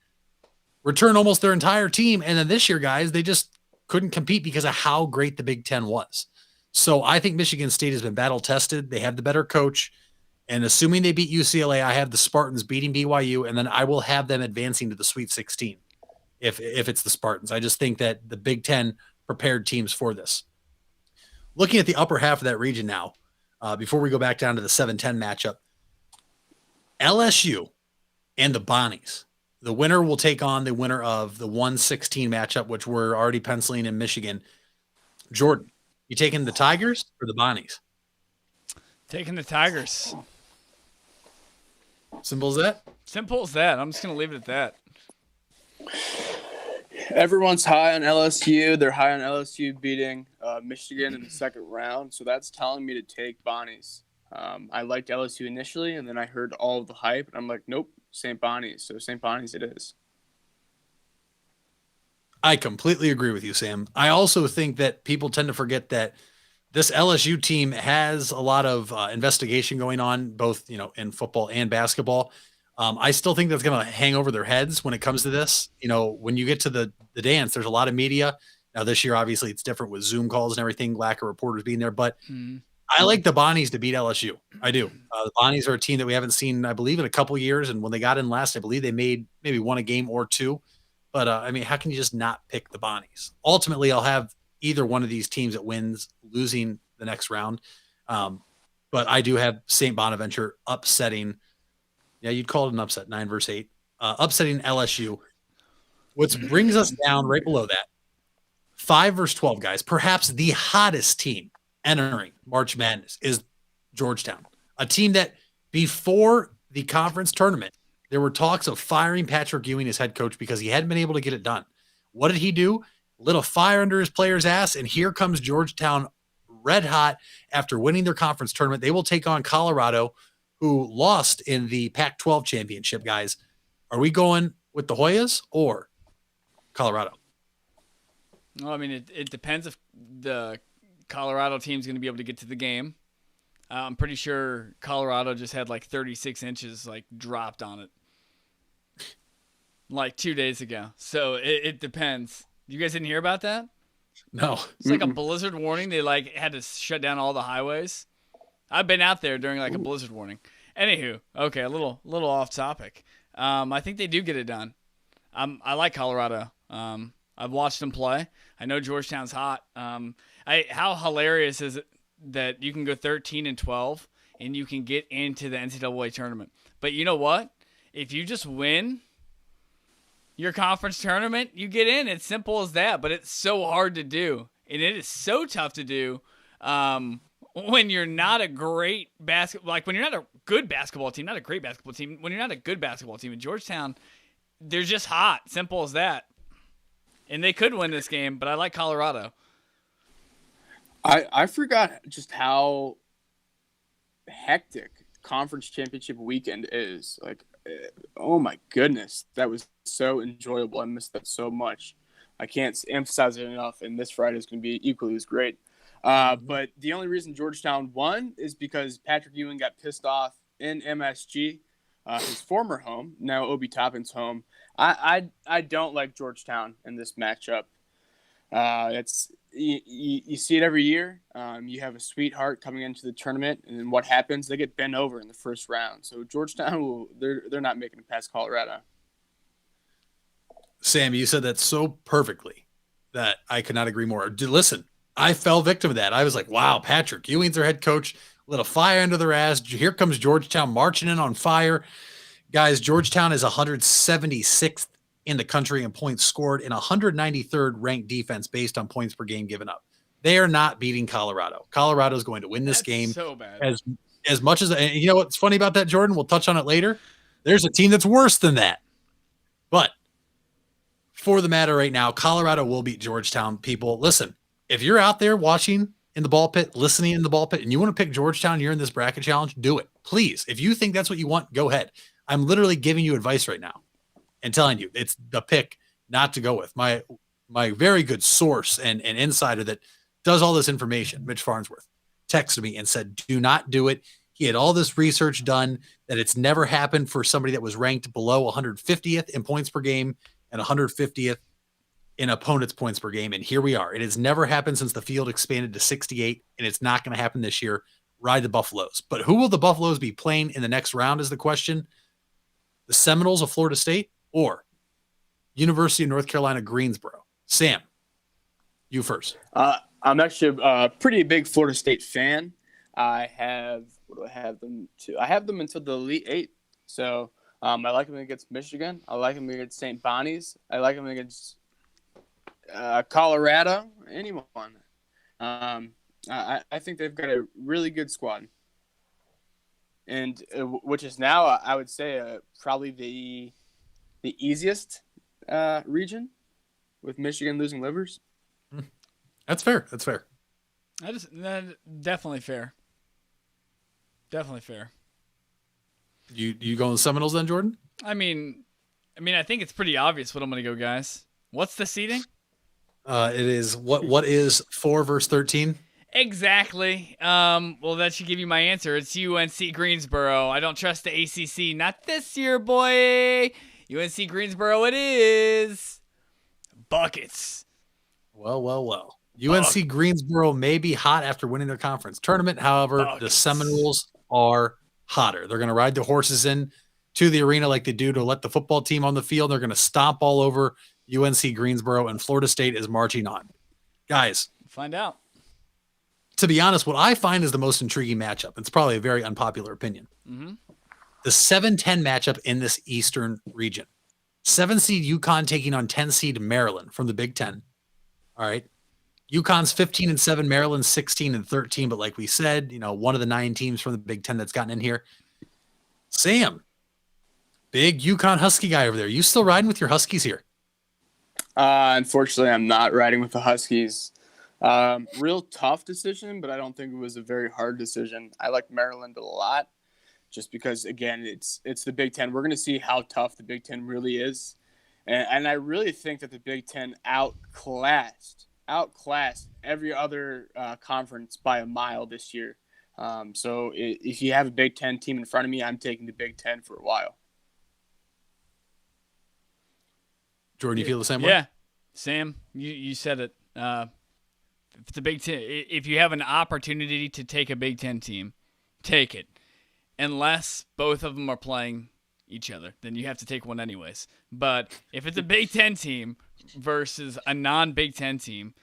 return almost their entire team. And then this year, guys, they just couldn't compete because of how great the Big Ten was. So I think Michigan State has been battle-tested. They have the better coach. And assuming they beat UCLA, I have the Spartans beating BYU, and then I will have them advancing to the Sweet 16 if it's the Spartans. I just think that the Big Ten prepared teams for this. Looking at the upper half of that region now, before we go back down to the 7-10 matchup, LSU and the Bonnies. The winner will take on the winner of the 1-16 matchup, which we're already penciling in Michigan. Jordan, you taking the Tigers or the Bonnies? Taking the Tigers. Simple as that? Simple as that. I'm just going to leave it at that. Everyone's high on LSU. They're high on LSU beating Michigan in the second round, so that's telling me to take Bonnie's. I liked LSU initially, and then I heard all of the hype, and I'm like, nope, St. Bonnie's. So St. Bonnie's it is. I completely agree with you, Sam. I also think that people tend to forget that this LSU team has a lot of investigation going on, both in football and basketball. I still think that's going to hang over their heads when it comes to this. When you get to the dance, there's a lot of media. Now this year, obviously, it's different with Zoom calls and everything, lack of reporters being there. But I like the Bonnies to beat LSU. I do. The Bonnies are a team that we haven't seen, I believe, in a couple years. And when they got in last, I believe they maybe won a game or two. But, how can you just not pick the Bonnies? Ultimately, I'll have either one of these teams that wins losing the next round. But I do have St. Bonaventure upsetting. Yeah, you'd call it an upset, 9-8, upsetting LSU. What brings us down right below that, 5-12, guys. Perhaps the hottest team entering March Madness is Georgetown, a team that before the conference tournament, there were talks of firing Patrick Ewing as head coach because he hadn't been able to get it done. What did he do? Lit a fire under his players' ass, and here comes Georgetown red hot after winning their conference tournament. They will take on Colorado, who lost in the Pac-12 championship, guys. Are we going with the Hoyas or Colorado? Well, I mean, it depends if the Colorado team's going to be able to get to the game. I'm pretty sure Colorado just had like 36 inches dropped on it like 2 days ago. So it depends. You guys didn't hear about that? No. It's like a blizzard warning. They had to shut down all the highways. I've been out there during a blizzard warning. Anywho, okay, a little off topic. I think they do get it done. I like Colorado. I've watched them play. I know Georgetown's hot. How hilarious is it that you can go 13-12 and you can get into the NCAA tournament? But you know what? If you just win your conference tournament, you get in. It's simple as that. But it's so hard to do, and it is so tough to do. When you're not a great when you're not a good basketball team, not a great basketball team, when you're not a good basketball team in Georgetown, they're just hot. Simple as that. And they could win this game, but I like Colorado. I forgot just how hectic conference championship weekend is. Oh my goodness, that was so enjoyable. I missed that so much. I can't emphasize it enough, and this Friday is going to be equally as great. But the only reason Georgetown won is because Patrick Ewing got pissed off in MSG, his former home, now Obi Toppin's home. I don't like Georgetown in this matchup. You see it every year. You have a sweetheart coming into the tournament, and then what happens? They get bent over in the first round. So Georgetown, they're not making it past Colorado. Sam, you said that so perfectly that I could not agree more. Listen, I fell victim of that. I was like, wow, Patrick Ewing's their head coach, lit a fire under their ass. Here comes Georgetown marching in on fire. Guys, Georgetown is 176th in the country in points scored and 193rd ranked defense based on points per game given up. They are not beating Colorado. Colorado is going to win this game so bad. As much as, and you know what's funny about that, Jordan? We'll touch on it later. There's a team that's worse than that. But for the matter right now, Colorado will beat Georgetown. People, listen, if you're out there watching in the ball pit, listening in the ball pit, and you want to pick Georgetown, you're in this bracket challenge, do it. Please. If you think that's what you want, go ahead. I'm literally giving you advice right now and telling you it's the pick not to go with. My very good source and insider that does all this information, Mitch Farnsworth, texted me and said, do not do it. He had all this research done that it's never happened for somebody that was ranked below 150th in points per game and 150th in opponents' points per game. And here we are. It has never happened since the field expanded to 68, and it's not going to happen this year. Ride the Buffaloes. But who will the Buffaloes be playing in the next round is the question. The Seminoles of Florida State or University of North Carolina, Greensboro? Sam, you first. I'm actually a pretty big Florida State fan. I have them until the Elite Eight. So I like them against Michigan. I like them against St. Bonnie's. I like them against Colorado. Anyone. I think they've got a really good squad. And which is now, I would say, probably the easiest region with Michigan losing livers. That's fair. That's fair. Definitely fair. Definitely fair. You going Seminoles then, Jordan? I mean, I think it's pretty obvious what I'm going to go, guys. What's the seeding? It is what is 4 versus 13? Exactly. Well, that should give you my answer. It's UNC Greensboro. I don't trust the ACC. Not this year, boy. UNC Greensboro it is. Buckets. Well. UNC Greensboro may be hot after winning their conference tournament. However, the Seminoles are hotter. They're going to ride the horses in to the arena like they do to let the football team on the field. They're going to stomp all over UNC Greensboro, and Florida State is marching on. Guys, find out. To be honest, what I find is the most intriguing matchup, it's probably a very unpopular opinion, the 7-10 matchup in this Eastern region. 7-seed UConn taking on 10-seed Maryland from the Big Ten. All right. UConn's 15-7, Maryland's 16-13. But like we said, one of the 9 teams from the Big Ten that's gotten in here. Sam, big UConn Husky guy over there. You still riding with your Huskies here? Unfortunately, I'm not riding with the Huskies. Real tough decision, but I don't think it was a very hard decision. I like Maryland a lot just because, again, it's the Big Ten. We're going to see how tough the Big Ten really is. And I really think that the Big Ten outclassed every other conference by a mile this year. So if you have a Big Ten team in front of me, I'm taking the Big Ten for a while. Jordan, you feel the same way? Yeah. Sam, you said it. If it's a Big Ten, if you have an opportunity to take a Big Ten team, take it. Unless both of them are playing each other, then you have to take one anyways. But if it's a Big Ten team versus a non-Big Ten team,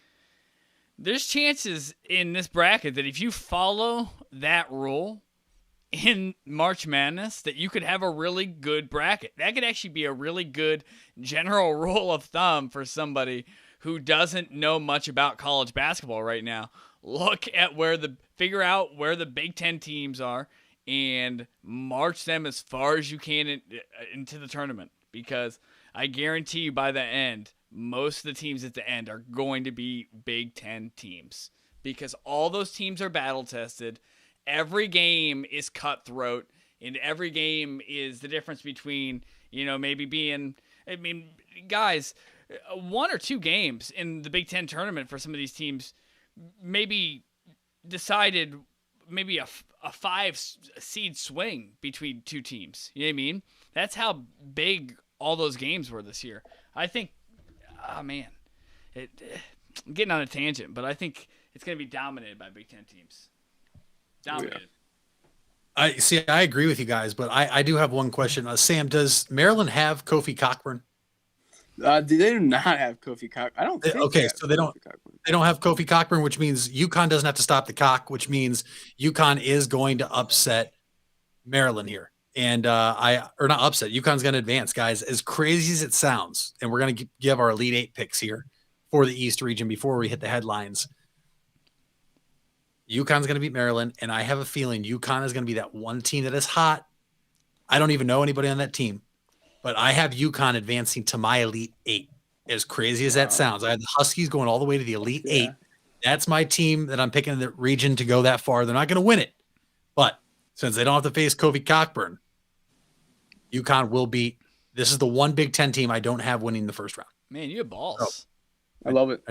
there's chances in this bracket that if you follow that rule in March Madness, that you could have a really good bracket. That could actually be a really good general rule of thumb for somebody who doesn't know much about college basketball right now. Figure out where the Big Ten teams are and march them as far as you can into the tournament. Because I guarantee you by the end, most of the teams at the end are going to be Big Ten teams. Because all those teams are battle tested. Every game is cutthroat. And every game is the difference between, maybe being... guys, 1 or 2 games in the Big Ten tournament for some of these teams maybe decided maybe a 5-seed swing between 2 teams. You know what I mean? That's how big all those games were this year. I think, I'm getting on a tangent, but I think it's going to be dominated by Big Ten teams. Dominated. Yeah. I agree with you guys, but I do have one question. Sam, does Maryland have Kofi Cockburn? They do not have Kofi Cockburn. I don't think. Okay, so they don't have Kofi Cockburn, which means UConn doesn't have to stop the cock, which means UConn is going to upset Maryland here. And not upset. UConn's going to advance, guys. As crazy as it sounds, and we're going to give our Elite 8 picks here for the East region before we hit the headlines. UConn's going to beat Maryland, and I have a feeling UConn is going to be that one team that is hot. I don't even know anybody on that team. But I have UConn advancing to my Elite 8. As crazy as that sounds, I have the Huskies going all the way to the Elite 8. That's my team that I'm picking in the region to go that far. They're not going to win it. But since they don't have to face Kofi Cockburn, UConn will beat. This is the one Big Ten team I don't have winning the first round. Man, you have balls. I love it.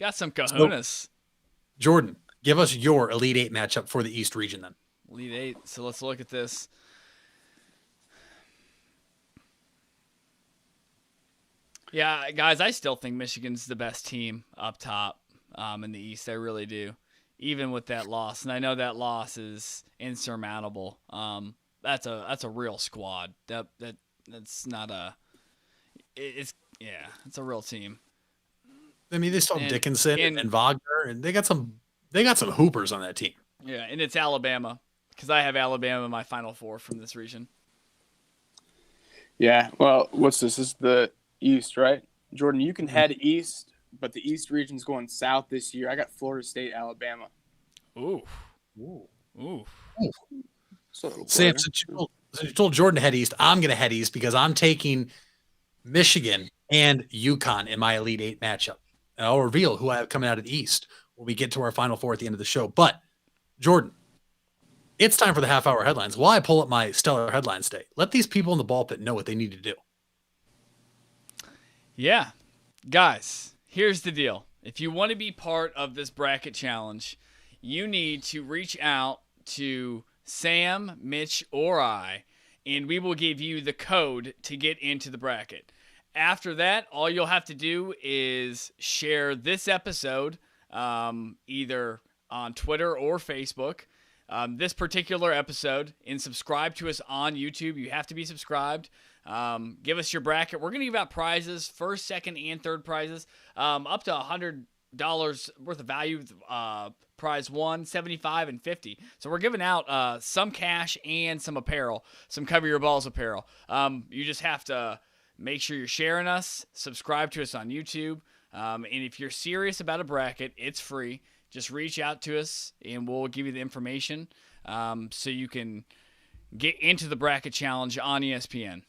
Got some cojones. So, Jordan, give us your Elite 8 matchup for the East region then. Elite 8. So let's look at this. Yeah, guys, I still think Michigan's the best team up top in the East. I really do, even with that loss. And I know that loss is insurmountable. That's a real squad. That's not a. It's a real team. I mean, they still have Dickinson and Wagner, and they got some hoopers on that team. Yeah, and it's Alabama because I have Alabama in my Final Four from this region. Yeah, well, what's this? This is the East, right? Jordan, you can head east, but the East region's going south this year. I got Florida State, Alabama. Ooh. Sam, since you told Jordan to head east, I'm going to head east because I'm taking Michigan and UConn in my Elite Eight matchup. And I'll reveal who I have coming out of the East when we get to our Final Four at the end of the show. But, Jordan, it's time for the half-hour headlines. While I pull up my stellar headlines today, let these people in the ball pit know what they need to do. Yeah. Guys, here's the deal. If you want to be part of this bracket challenge, you need to reach out to Sam, Mitch, or I, and we will give you the code to get into the bracket. After that, all you'll have to do is share this episode either on Twitter or Facebook, this particular episode, and subscribe to us on YouTube. You have to be subscribed. Give us your bracket. We're going to give out prizes, first, second, and third prizes, up to $100 worth of value. Prize 1, 75, and 50. So we're giving out some cash and some apparel, some Cover Your Balls apparel. You just have to make sure you're sharing us, subscribe to us on YouTube, and if you're serious about a bracket, it's free. Just reach out to us, and we'll give you the information so you can get into the bracket challenge on ESPN.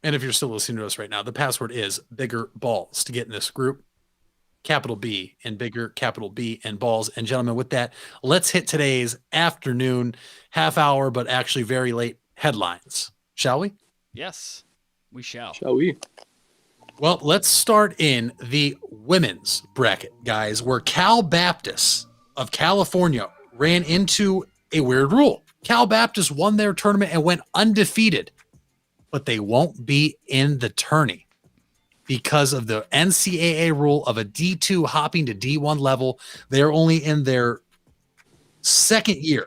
And if you're still listening to us right now, the password is Bigger Balls to get in this group. Capital B and bigger, capital B and balls. And gentlemen, with that, let's hit today's afternoon, half hour, but actually very late headlines. Shall we? Yes, we shall. Shall we? Well, let's start in the women's bracket, guys, where Cal Baptist of California ran into a weird rule. Cal Baptist won their tournament and went undefeated, but they won't be in the tourney because of the NCAA rule of a D2 hopping to D1 level. They're only in their second year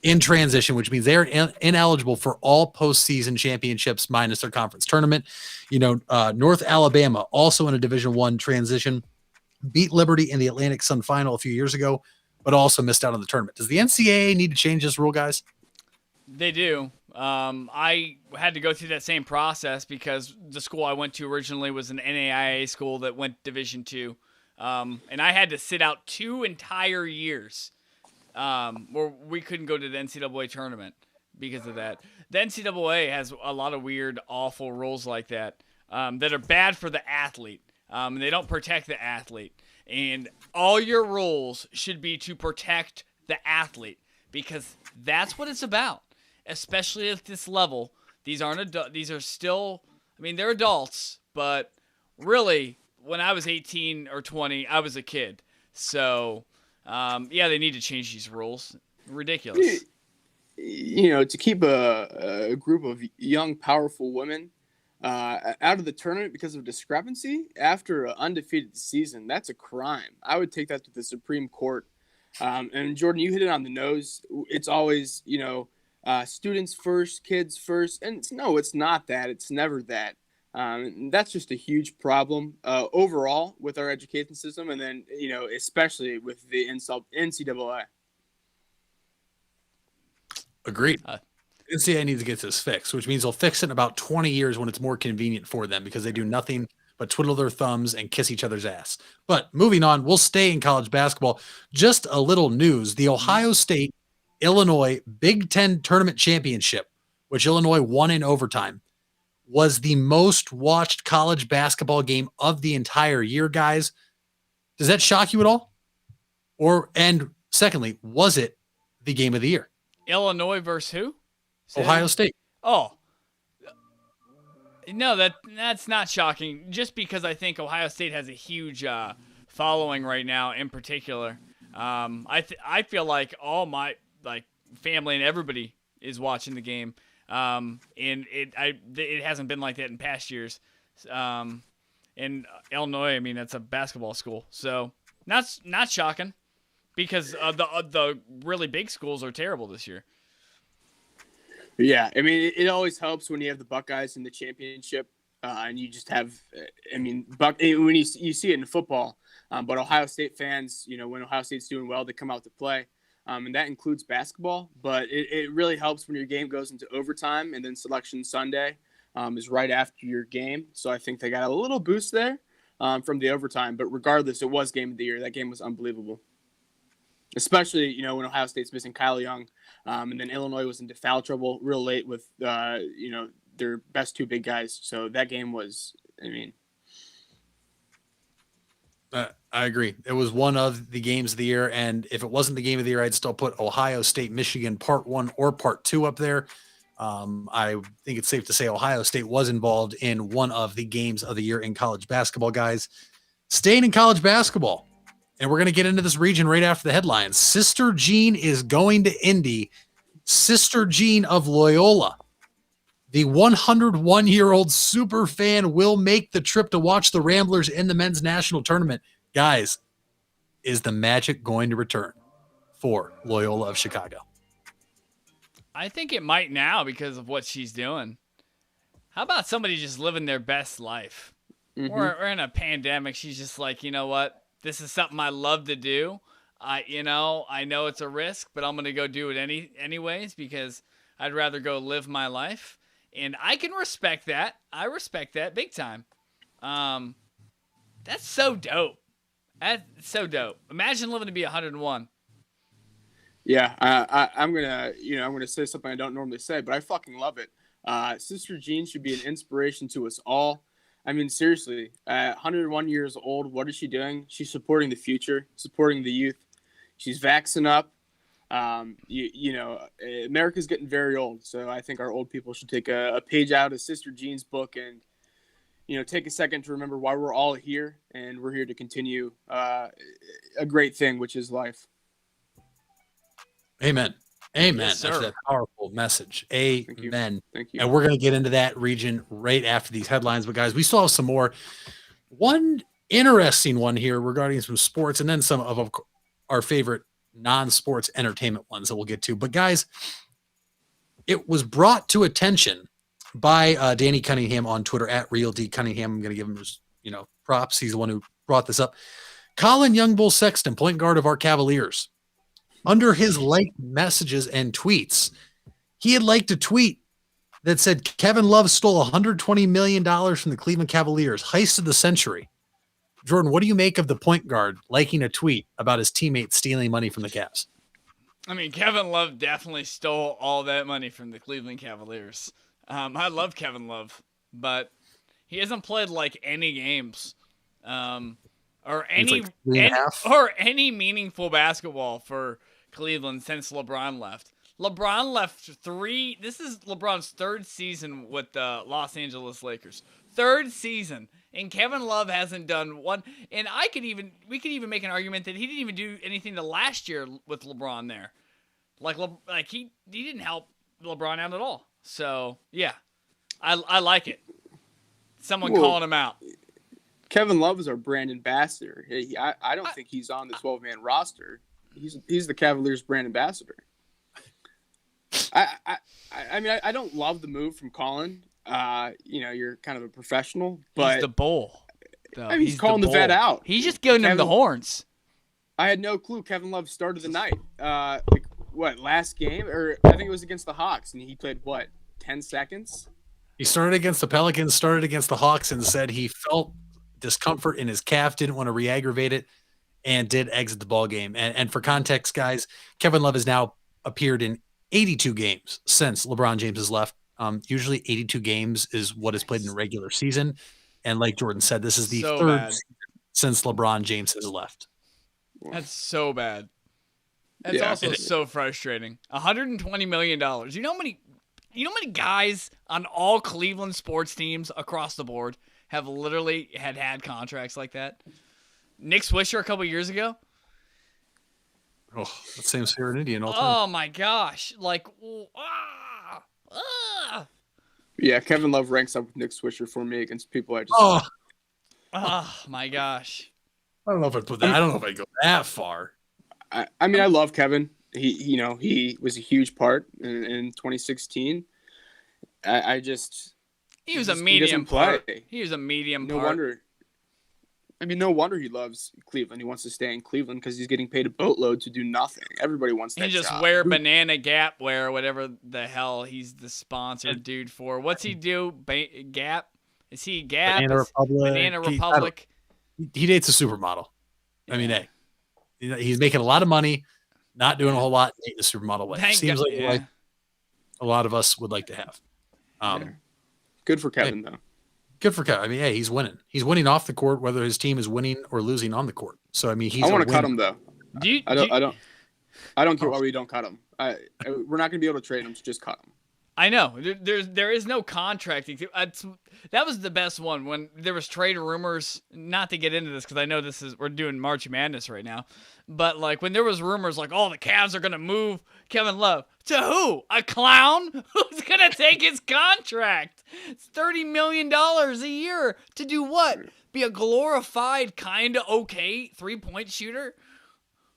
in transition, which means they're ineligible for all postseason championships minus their conference tournament. North Alabama, also in a Division I transition, beat Liberty in the Atlantic Sun Final a few years ago, but also missed out on the tournament. Does the NCAA need to change this rule, guys? They do. I had to go through that same process because the school I went to originally was an NAIA school that went Division II. And I had to sit out 2 entire years where we couldn't go to the NCAA tournament because of that. The NCAA has a lot of weird, awful rules like that that are bad for the athlete. They don't protect the athlete. And all your rules should be to protect the athlete because that's what it's about. Especially at this level, these are still, they're adults, but really, when I was 18 or 20, I was a kid. So, they need to change these rules. Ridiculous. To keep a group of young, powerful women out of the tournament because of discrepancy after an undefeated season, that's a crime. I would take that to the Supreme Court. And Jordan, you hit it on the nose. It's always, students first, kids first. And it's not that. It's never that. That's just a huge problem overall with our education system. And then, especially with the NCAA. Agreed. NCAA needs to get this fixed, which means they'll fix it in about 20 years when it's more convenient for them because they do nothing but twiddle their thumbs and kiss each other's ass. But moving on, we'll stay in college basketball. Just a little news. The Ohio State Illinois Big Ten Tournament Championship, which Illinois won in overtime, was the most watched college basketball game of the entire year, guys. Does that shock you at all? And secondly, was it the game of the year? Illinois versus who? Ohio State. Oh. No, that's not shocking. Just because I think Ohio State has a huge following right now in particular. I feel like all my family and everybody is watching the game, and it hasn't been like that in past years. In Illinois, that's a basketball school, so not shocking, because the really big schools are terrible this year. Yeah, it always helps when you have the Buckeyes in the championship, and you just have, when you see it in football, but Ohio State fans, when Ohio State's doing well, they come out to play. And that includes basketball, but it really helps when your game goes into overtime, and then Selection Sunday is right after your game. So I think they got a little boost there from the overtime. But regardless, it was game of the year. That game was unbelievable, especially when Ohio State's missing Kyle Young, and then Illinois was into foul trouble real late with their best two big guys. So that game was, I mean, I agree. It was one of the games of the year. And if it wasn't the game of the year, I'd still put Ohio State, Michigan part 1 or part 2 up there. I think it's safe to say Ohio State was involved in one of the games of the year in college basketball, guys. Staying in college basketball. And we're going to get into this region right after the headlines. Sister Jean is going to Indy. Sister Jean of Loyola, the 101-year-old super fan, will make the trip to watch the Ramblers in the men's national tournament. Guys, is the magic going to return for Loyola of Chicago? I think it might now because of what she's doing. How about somebody just living their best life? mm-hmm. We're in a pandemic. She's just like, you know what? This is something I love to do. I know it's a risk, but I'm going to go do it anyways because I'd rather go live my life. And I can respect that. I respect that big time. That's so dope. That's so dope. Imagine living to be 101. Yeah, I'm gonna say something I don't normally say, but I fucking love it. Sister Jean should be an inspiration to us all. I mean, seriously, 101 years old, what is she doing? She's supporting the future, supporting the youth. She's vaxxing up. America's getting very old, so I think our old people should take a page out of Sister Jean's book and, take a second to remember why we're all here, and we're here to continue a great thing, which is life. Amen. Amen. Yes, That's a powerful message. Amen. Thank you. And we're going to get into that region right after these headlines. But guys, we still have some more. One interesting one here regarding some sports and then some of our favorite non-sports entertainment ones that we'll get to. But guys, it was brought to attention by Danny Cunningham on Twitter at Real D Cunningham. I'm going to give him his, props. He's the one who brought this up. Colin Youngbull Sexton, point guard of our Cavaliers, under his liked messages and tweets, he had liked a tweet that said Kevin Love stole $120 million from the Cleveland Cavaliers, heist of the century. Jordan, what do you make of the point guard liking a tweet about his teammate stealing money from the Cavs? I mean, Kevin Love definitely stole all that money from the Cleveland Cavaliers. I love Kevin Love, but he hasn't played like any games. Or any meaningful basketball for Cleveland since LeBron left. LeBron left this is LeBron's third season with the Los Angeles Lakers. Third season. And Kevin Love hasn't done one. And we could even make an argument that he didn't even do anything the last year with LeBron there. Like he didn't help LeBron out at all. So yeah, I like it. Someone calling him out. Kevin Love is our brand ambassador. I don't think he's on the 12-man roster. He's the Cavaliers' brand ambassador. I mean, I don't love the move from Colin. You're kind of a professional, but he's the bull. I mean, he's calling the vet out. He's just giving him the horns. I had no clue Kevin Love started the night. Last game? Or I think it was against the Hawks, and he played, 10 seconds? He started against the Pelicans, started against the Hawks, and said he felt discomfort in his calf, didn't want to re-aggravate it, and did exit the ball game. And for context, guys, Kevin Love has now appeared in 82 games since LeBron James has left. Usually 82 games is what is played in a regular season. And like Jordan said, this is the third season since LeBron James has left. That's so bad. That's also so frustrating. $120 million. You know how many guys on all Cleveland sports teams across the board have literally had contracts like that? Nick Swisher a couple years ago. Oh, that same Syrian Indian. Oh my gosh! Yeah, Kevin Love ranks up with Nick Swisher for me against people I just. Oh my gosh! I don't know if I'd put that. I don't know if I'd go that far. I mean, I love Kevin. He was a huge part in 2016. He was a medium part. He was a medium part. No wonder. I mean, no wonder he loves Cleveland. He wants to stay in Cleveland because he's getting paid a boatload to do nothing. Everybody wants that and just job. wear Banana Gap wear, whatever the hell he's the sponsored dude for. What's he do? Gap? Is he Gap? Banana Republic. He dates a supermodel. Yeah. I mean, hey, he's making a lot of money, not doing a whole lot, dating a supermodel way. Seems like a life a lot of us would like to have. Good for Kevin, though. Good for Kevin. I mean, hey, he's winning. He's winning off the court, whether his team is winning or losing on the court. So, I mean, I want to cut him, though. I don't care why we don't cut him. We're not going to be able to trade him, so just cut him. I know. There is no contracting. That was the best one when there was trade rumors. Not to get into this because I know we're doing March Madness right now, but like when there was rumors like, oh, the Cavs are gonna move Kevin Love to who? A clown who's gonna take his contract? It's $30 million a year to do what? Be a glorified kind of okay 3-point shooter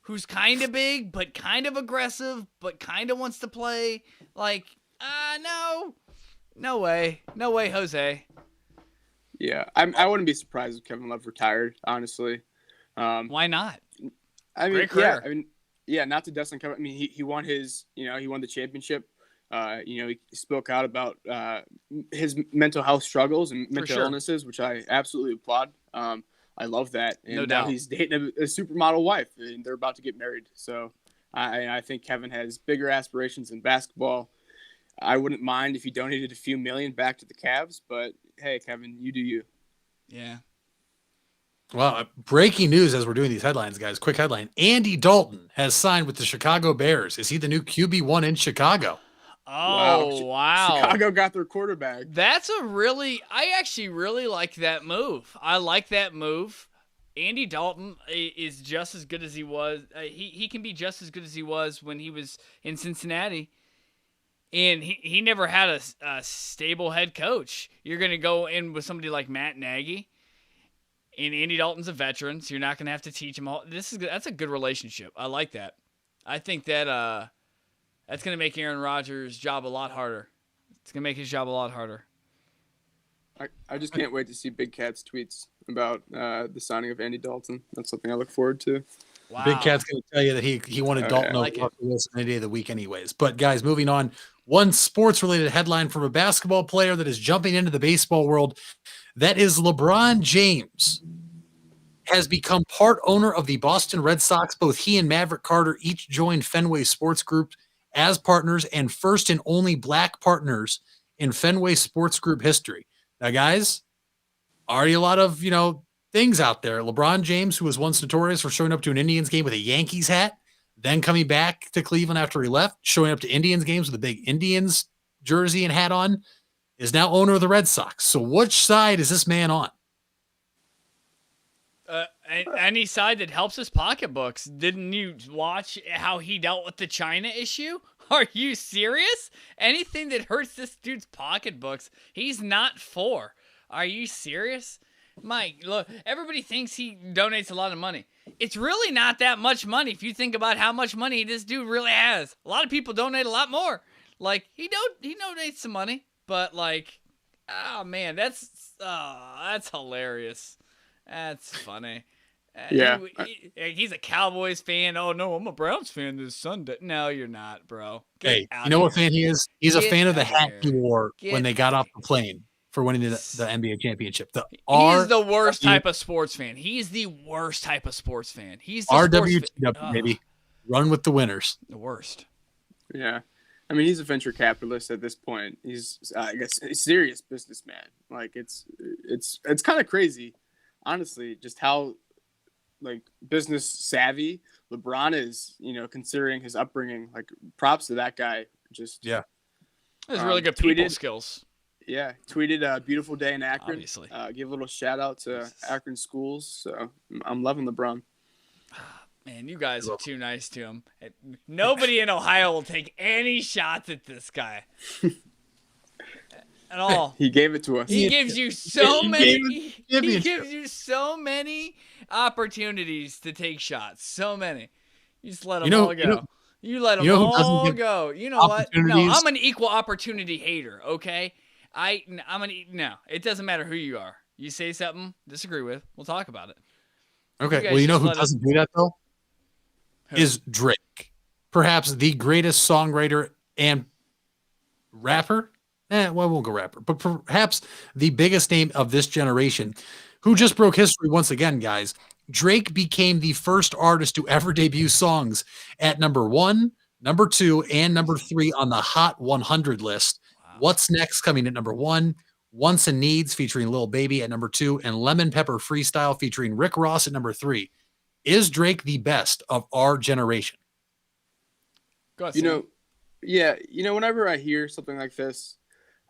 who's kind of big but kind of aggressive but kind of wants to play like. No way, Jose. Yeah, I wouldn't be surprised if Kevin Love retired. Honestly, why not? I mean, Great career. Not to dust on Kevin. I mean, he won he won the championship. He spoke out about his mental health struggles and mental illnesses, which I absolutely applaud. I love that. And no doubt. Now he's dating a supermodel wife, and they're about to get married. So I think Kevin has bigger aspirations in basketball. I wouldn't mind if he donated a few million back to the Cavs, but hey, Kevin, you do you. Yeah. Well, breaking news as we're doing these headlines, guys. Quick headline. Andy Dalton has signed with the Chicago Bears. Is he the new QB1 in Chicago? Oh, wow. Chicago got their quarterback. I actually really like that move. I like that move. Andy Dalton is just as good as he was. He can be just as good as he was when he was in Cincinnati. And he never had a stable head coach. You're going to go in with somebody like Matt Nagy, and Andy Dalton's a veteran, so you're not going to have to teach him all. That's a good relationship. I like that. I think that that's going to make Aaron Rodgers' job a lot harder. It's going to make his job a lot harder. I just can't wait to see Big Cat's tweets about the signing of Andy Dalton. That's something I look forward to. Wow. Big Cat's going to tell you that he wanted Dalton over Russell Wilson any day of the week anyways. But, guys, moving on. One sports-related headline from a basketball player that is jumping into the baseball world. That is LeBron James has become part owner of the Boston Red Sox. Both he and Maverick Carter each joined Fenway Sports Group as partners and first and only black partners in Fenway Sports Group history. Now, guys, already a lot of, things out there. LeBron James, who was once notorious for showing up to an Indians game with a Yankees hat, then coming back to Cleveland after he left, showing up to Indians games with a big Indians jersey and hat on, is now owner of the Red Sox. So which side is this man on? Any side that helps his pocketbooks. Didn't you watch how he dealt with the China issue? Are you serious? Anything that hurts this dude's pocketbooks, he's not for. Are you serious? Mike, look, everybody thinks he donates a lot of money. It's really not that much money if you think about how much money this dude really has. A lot of people donate a lot more. Like, he donates some money, but like, oh man, that's hilarious. That's funny. Yeah. He's a Cowboys fan. Oh no, I'm a Browns fan this Sunday. No, you're not, bro. Hey, you know what fan he is? He's a fan of the hat he wore when they got off the plane for winning the NBA championship. He's the worst type of sports fan. He's the worst type of sports fan. He's the RWTW, baby. Run with the winners. The worst. Yeah. I mean, he's a venture capitalist at this point. He's, I guess, a serious businessman. Like, it's kind of crazy, honestly, just how, like, business savvy LeBron is, considering his upbringing. Like, props to that guy. Just yeah. There's really good people skills. Yeah, tweeted a beautiful day in Akron. Obviously. Give a little shout out to Akron schools. So I'm loving LeBron. Man, you guys are too nice to him. Nobody in Ohio will take any shots at this guy. At all. He gave it to us. He gives you so many. He gives you so many opportunities to take shots. So many. You just let them all go. You let them all go. You know what? No, I'm an equal opportunity hater. Okay. No, it doesn't matter who you are. You say something, disagree with, we'll talk about it. Okay, well, you know who doesn't do that, though? Is Drake. Perhaps the greatest songwriter and rapper. I won't go rapper, but perhaps the biggest name of this generation, who just broke history once again, guys. Drake became the first artist to ever debut songs at number 1, number 2, and number 3 on the Hot 100 list. What's next coming at number 1? Wants and Needs featuring Lil Baby at number 2, and Lemon Pepper Freestyle featuring Rick Ross at number 3. Is Drake the best of our generation? Go ahead, You Sam. know, yeah, whenever I hear something like this,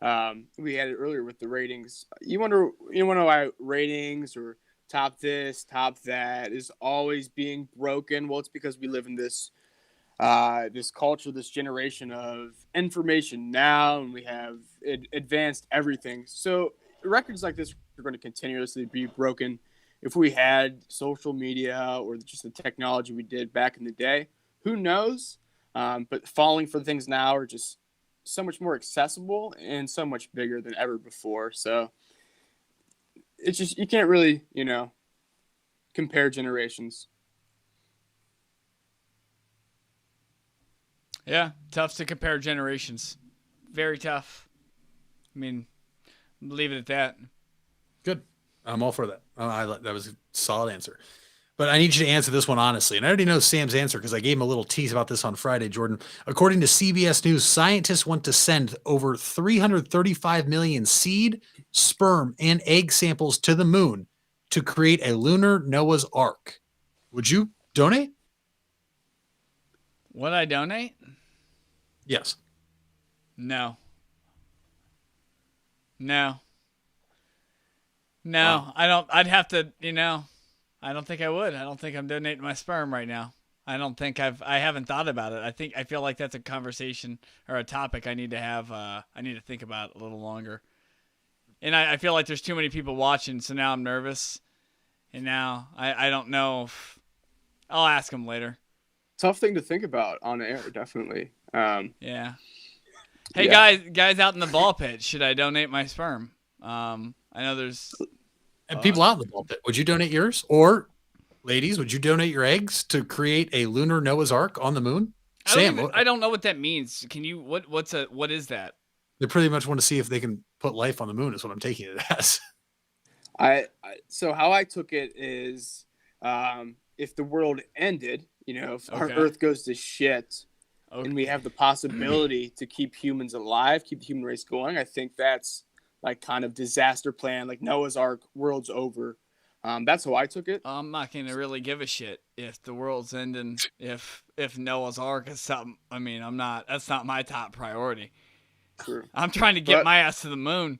we had it earlier with the ratings. You wonder why ratings or top this, top that is always being broken. Well, it's because we live in this culture, this generation of information now, and we have advanced everything. So records like this are going to continuously be broken. If we had social media or just the technology we did back in the day, who knows? But falling for things now are just so much more accessible and so much bigger than ever before. So it's just, you can't really, compare generations. Yeah, tough to compare generations. Very tough. I mean, leave it at that. Good. I'm all for that. That was a solid answer. But I need you to answer this one honestly. And I already know Sam's answer because I gave him a little tease about this on Friday, Jordan. According to CBS News, scientists want to send over 335 million seed, sperm, and egg samples to the moon to create a lunar Noah's Ark. Would you donate? Would I donate? Yes. No. Wow. I don't. I'd have to, I don't think I would. I don't think I'm donating my sperm right now. I haven't thought about it. I feel like that's a conversation or a topic I need to have. I need to think about a little longer. And I feel like there's too many people watching, so now I'm nervous. And now I don't know if I'll ask them later. Tough thing to think about on air, definitely. Yeah. Hey, guys out in the ball pit, should I donate my sperm? I know there's... And people out in the ball pit, would you donate yours? Or, ladies, would you donate your eggs to create a lunar Noah's Ark on the moon? I don't know what that means. Can you... What is that? They pretty much want to see if they can put life on the moon is what I'm taking it as. So how I took it is, if the world ended, if our Earth goes to shit, and we have the possibility to keep humans alive, keep the human race going, I think that's like kind of disaster plan, like Noah's Ark, world's over. That's how I took it. I'm not going to really give a shit if the world's ending, if Noah's Ark is something. I mean, that's not my top priority. True. I'm trying to get my ass to the moon.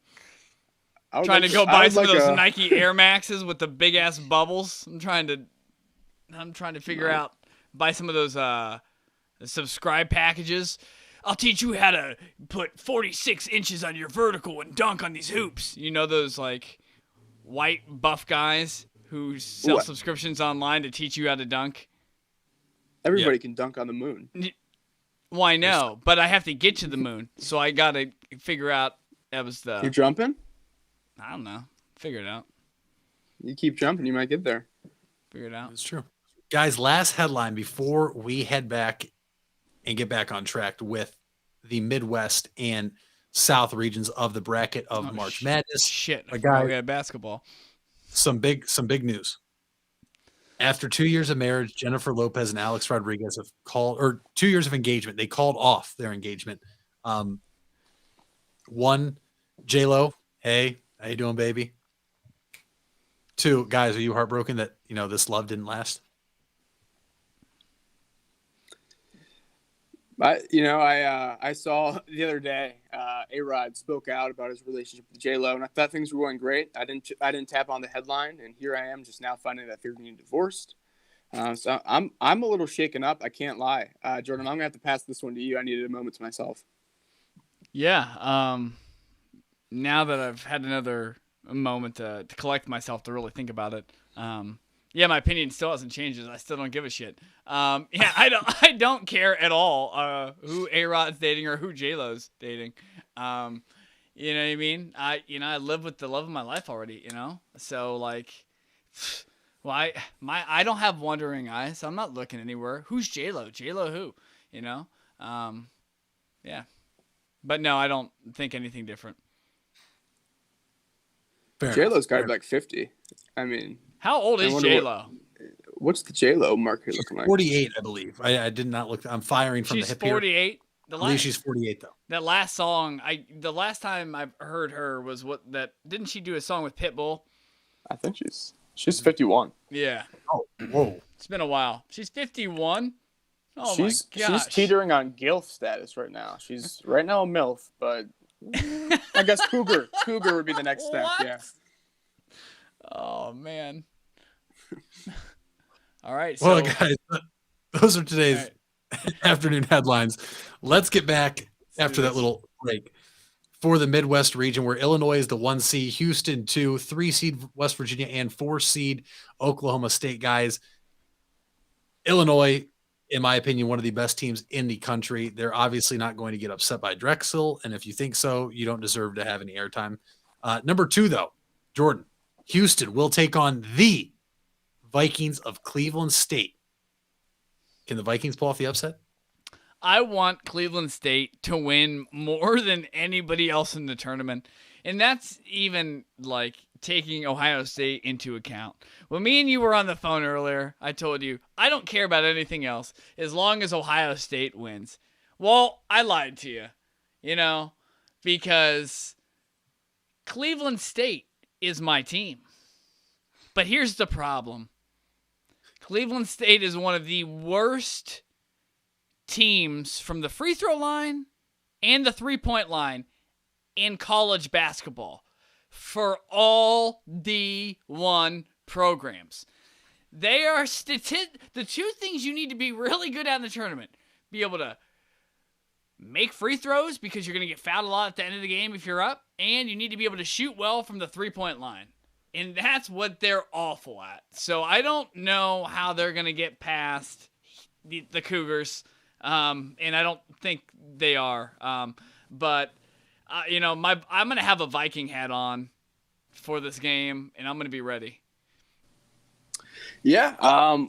I'm trying to go buy some of those Nike Air Maxes with the big ass bubbles. I'm trying to figure out, buy some of those subscribe packages. I'll teach you how to put 46 inches on your vertical and dunk on these hoops. You know those like white buff guys who sell subscriptions online to teach you how to dunk? Everybody can dunk on the moon. Well, I know, but I have to get to the moon, so I got to figure out. You're jumping? I don't know. Figure it out. You keep jumping, you might get there. Figure it out. It's true. Guys, last headline before we head back and get back on track with the Midwest and South regions of the bracket of March Madness. Shit, we got basketball. Some big news. After 2 years of marriage, Jennifer Lopez and Alex Rodriguez have or 2 years of engagement. They called off their engagement. One, J-Lo, hey, how you doing, baby? Two, guys, are you heartbroken that this love didn't last? I saw the other day A-Rod spoke out about his relationship with J-Lo, and I thought things were going great. I didn't tap on the headline, and here I am just now finding that they're getting divorced. So I'm a little shaken up. I can't lie, Jordan. I'm gonna have to pass this one to you. I needed a moment to myself. Yeah. Now that I've had another moment to collect myself to really think about it. Yeah, my opinion still hasn't changed. I still don't give a shit. Yeah, I don't care at all who A-Rod's dating or who J-Lo's dating. You know what I mean? I live with the love of my life already. So like, well, I don't have wandering eyes. So I'm not looking anywhere. Who's J-Lo? J-Lo who? Yeah. But no, I don't think anything different. J-Lo's got to be like 50. I mean, how old is J-Lo? What's the J-Lo market looking like? 48, I believe. I did not look. I'm firing from the hip here. She's 48. I believe she's 48 though. That last song, the last time I heard her was didn't she do a song with Pitbull? I think she's 51. Yeah. Oh, whoa. It's been a while. She's 51. Oh She's teetering on GILF status right now. She's right now a MILF, but I guess Cougar would be the next step. What? Yeah. Oh man. All right. Well, guys, those are today's afternoon headlines. Let's get back after that little break for the Midwest region, where Illinois is the 1 seed, Houston 2, 3 seed West Virginia, and 4 seed Oklahoma State. Guys, Illinois, in my opinion, one of the best teams in the country. They're obviously not going to get upset by Drexel, and if you think so, you don't deserve to have any airtime. Number 2, though, Jordan, Houston will take on the Vikings of Cleveland State. Can the Vikings pull off the upset? I want Cleveland State to win more than anybody else in the tournament. And that's even like taking Ohio State into account. When me and you were on the phone earlier, I told you, I don't care about anything else as long as Ohio State wins. Well, I lied to you, because Cleveland State is my team. But here's the problem. Cleveland State is one of the worst teams from the free throw line and the three-point line in college basketball for all D1 programs. They are the two things you need to be really good at in the tournament. Be able to make free throws because you're going to get fouled a lot at the end of the game if you're up, and you need to be able to shoot well from the three-point line. And that's what they're awful at. So I don't know how they're going to get past the Cougars. And I don't think they are. But I'm going to have a Viking hat on for this game, and I'm going to be ready. Yeah.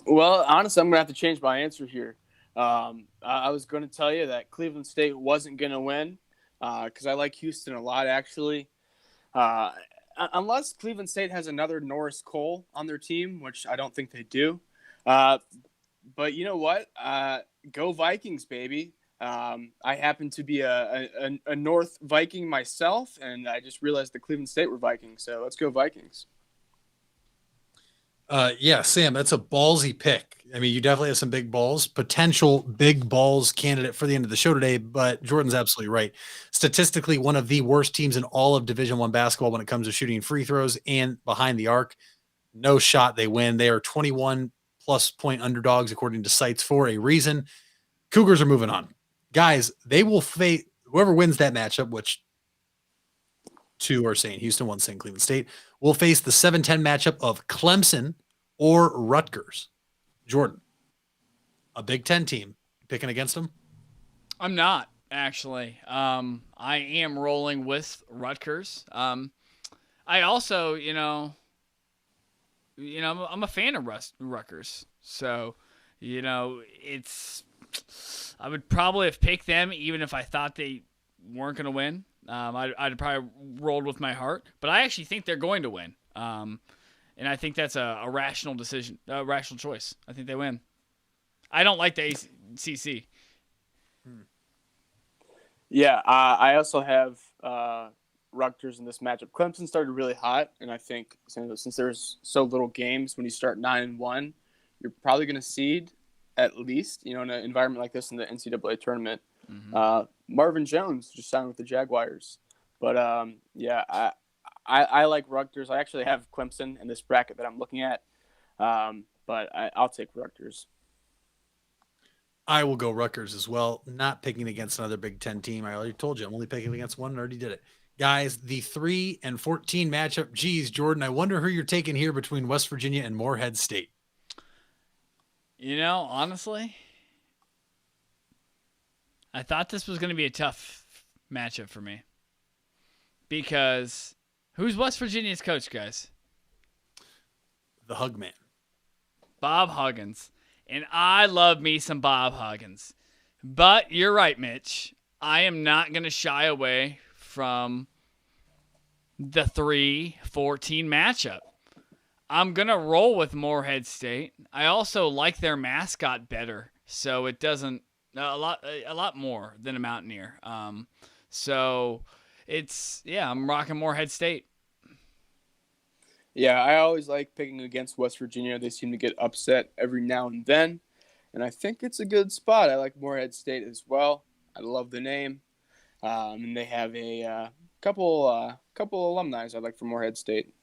Well, honestly, I'm going to have to change my answer here. I was going to tell you that Cleveland State wasn't going to win because I like Houston a lot, actually. Unless Cleveland State has another Norris Cole on their team, which I don't think they do. But you know what? Go Vikings, baby. I happen to be a North Viking myself, and I just realized the Cleveland State were Vikings. So let's go Vikings. Yeah, Sam, that's a ballsy pick. I mean, you definitely have some big balls, potential big balls candidate for the end of the show today, but Jordan's absolutely right. Statistically, one of the worst teams in all of Division I basketball when it comes to shooting free throws and behind the arc. No shot they win. They are 21-plus point underdogs, according to sites, for a reason. Cougars are moving on. Guys, they will face whoever wins that matchup, which two are saying Houston, one saying Cleveland State, will face the 7-10 matchup of Clemson or Rutgers. Jordan, a Big Ten team, picking against them? I'm not, actually. I am rolling with Rutgers. I also, I'm a fan of Rutgers. So, I would probably have picked them even if I thought they weren't going to win. I'd probably rolled with my heart, but I actually think they're going to win. And I think that's a rational decision, a rational choice. I think they win. I don't like the ACC. Yeah, I also have Rutgers in this matchup. Clemson started really hot, and I think since there's so little games, when you start 9-1, you're probably going to seed at least, in an environment like this in the NCAA tournament. Mm-hmm. Marvin Jones just signed with the Jaguars. But, I like Rutgers. I actually have Clemson in this bracket that I'm looking at, but I'll take Rutgers. I will go Rutgers as well. Not picking against another Big Ten team. I already told you I'm only picking against one and already did it. Guys, the 3 and 14 matchup. Geez, Jordan, I wonder who you're taking here between West Virginia and Morehead State. Honestly, I thought this was going to be a tough matchup for me. Because who's West Virginia's coach, guys? The Hug Man. Bob Huggins. And I love me some Bob Huggins. But you're right, Mitch. I am not going to shy away from the 3-14 matchup. I'm going to roll with Morehead State. I also like their mascot better, so it doesn't a lot more than a Mountaineer. So I'm rocking Morehead State. Yeah, I always like picking against West Virginia. They seem to get upset every now and then, and I think it's a good spot. I like Morehead State as well. I love the name, and they have a couple alumni I like from Morehead State.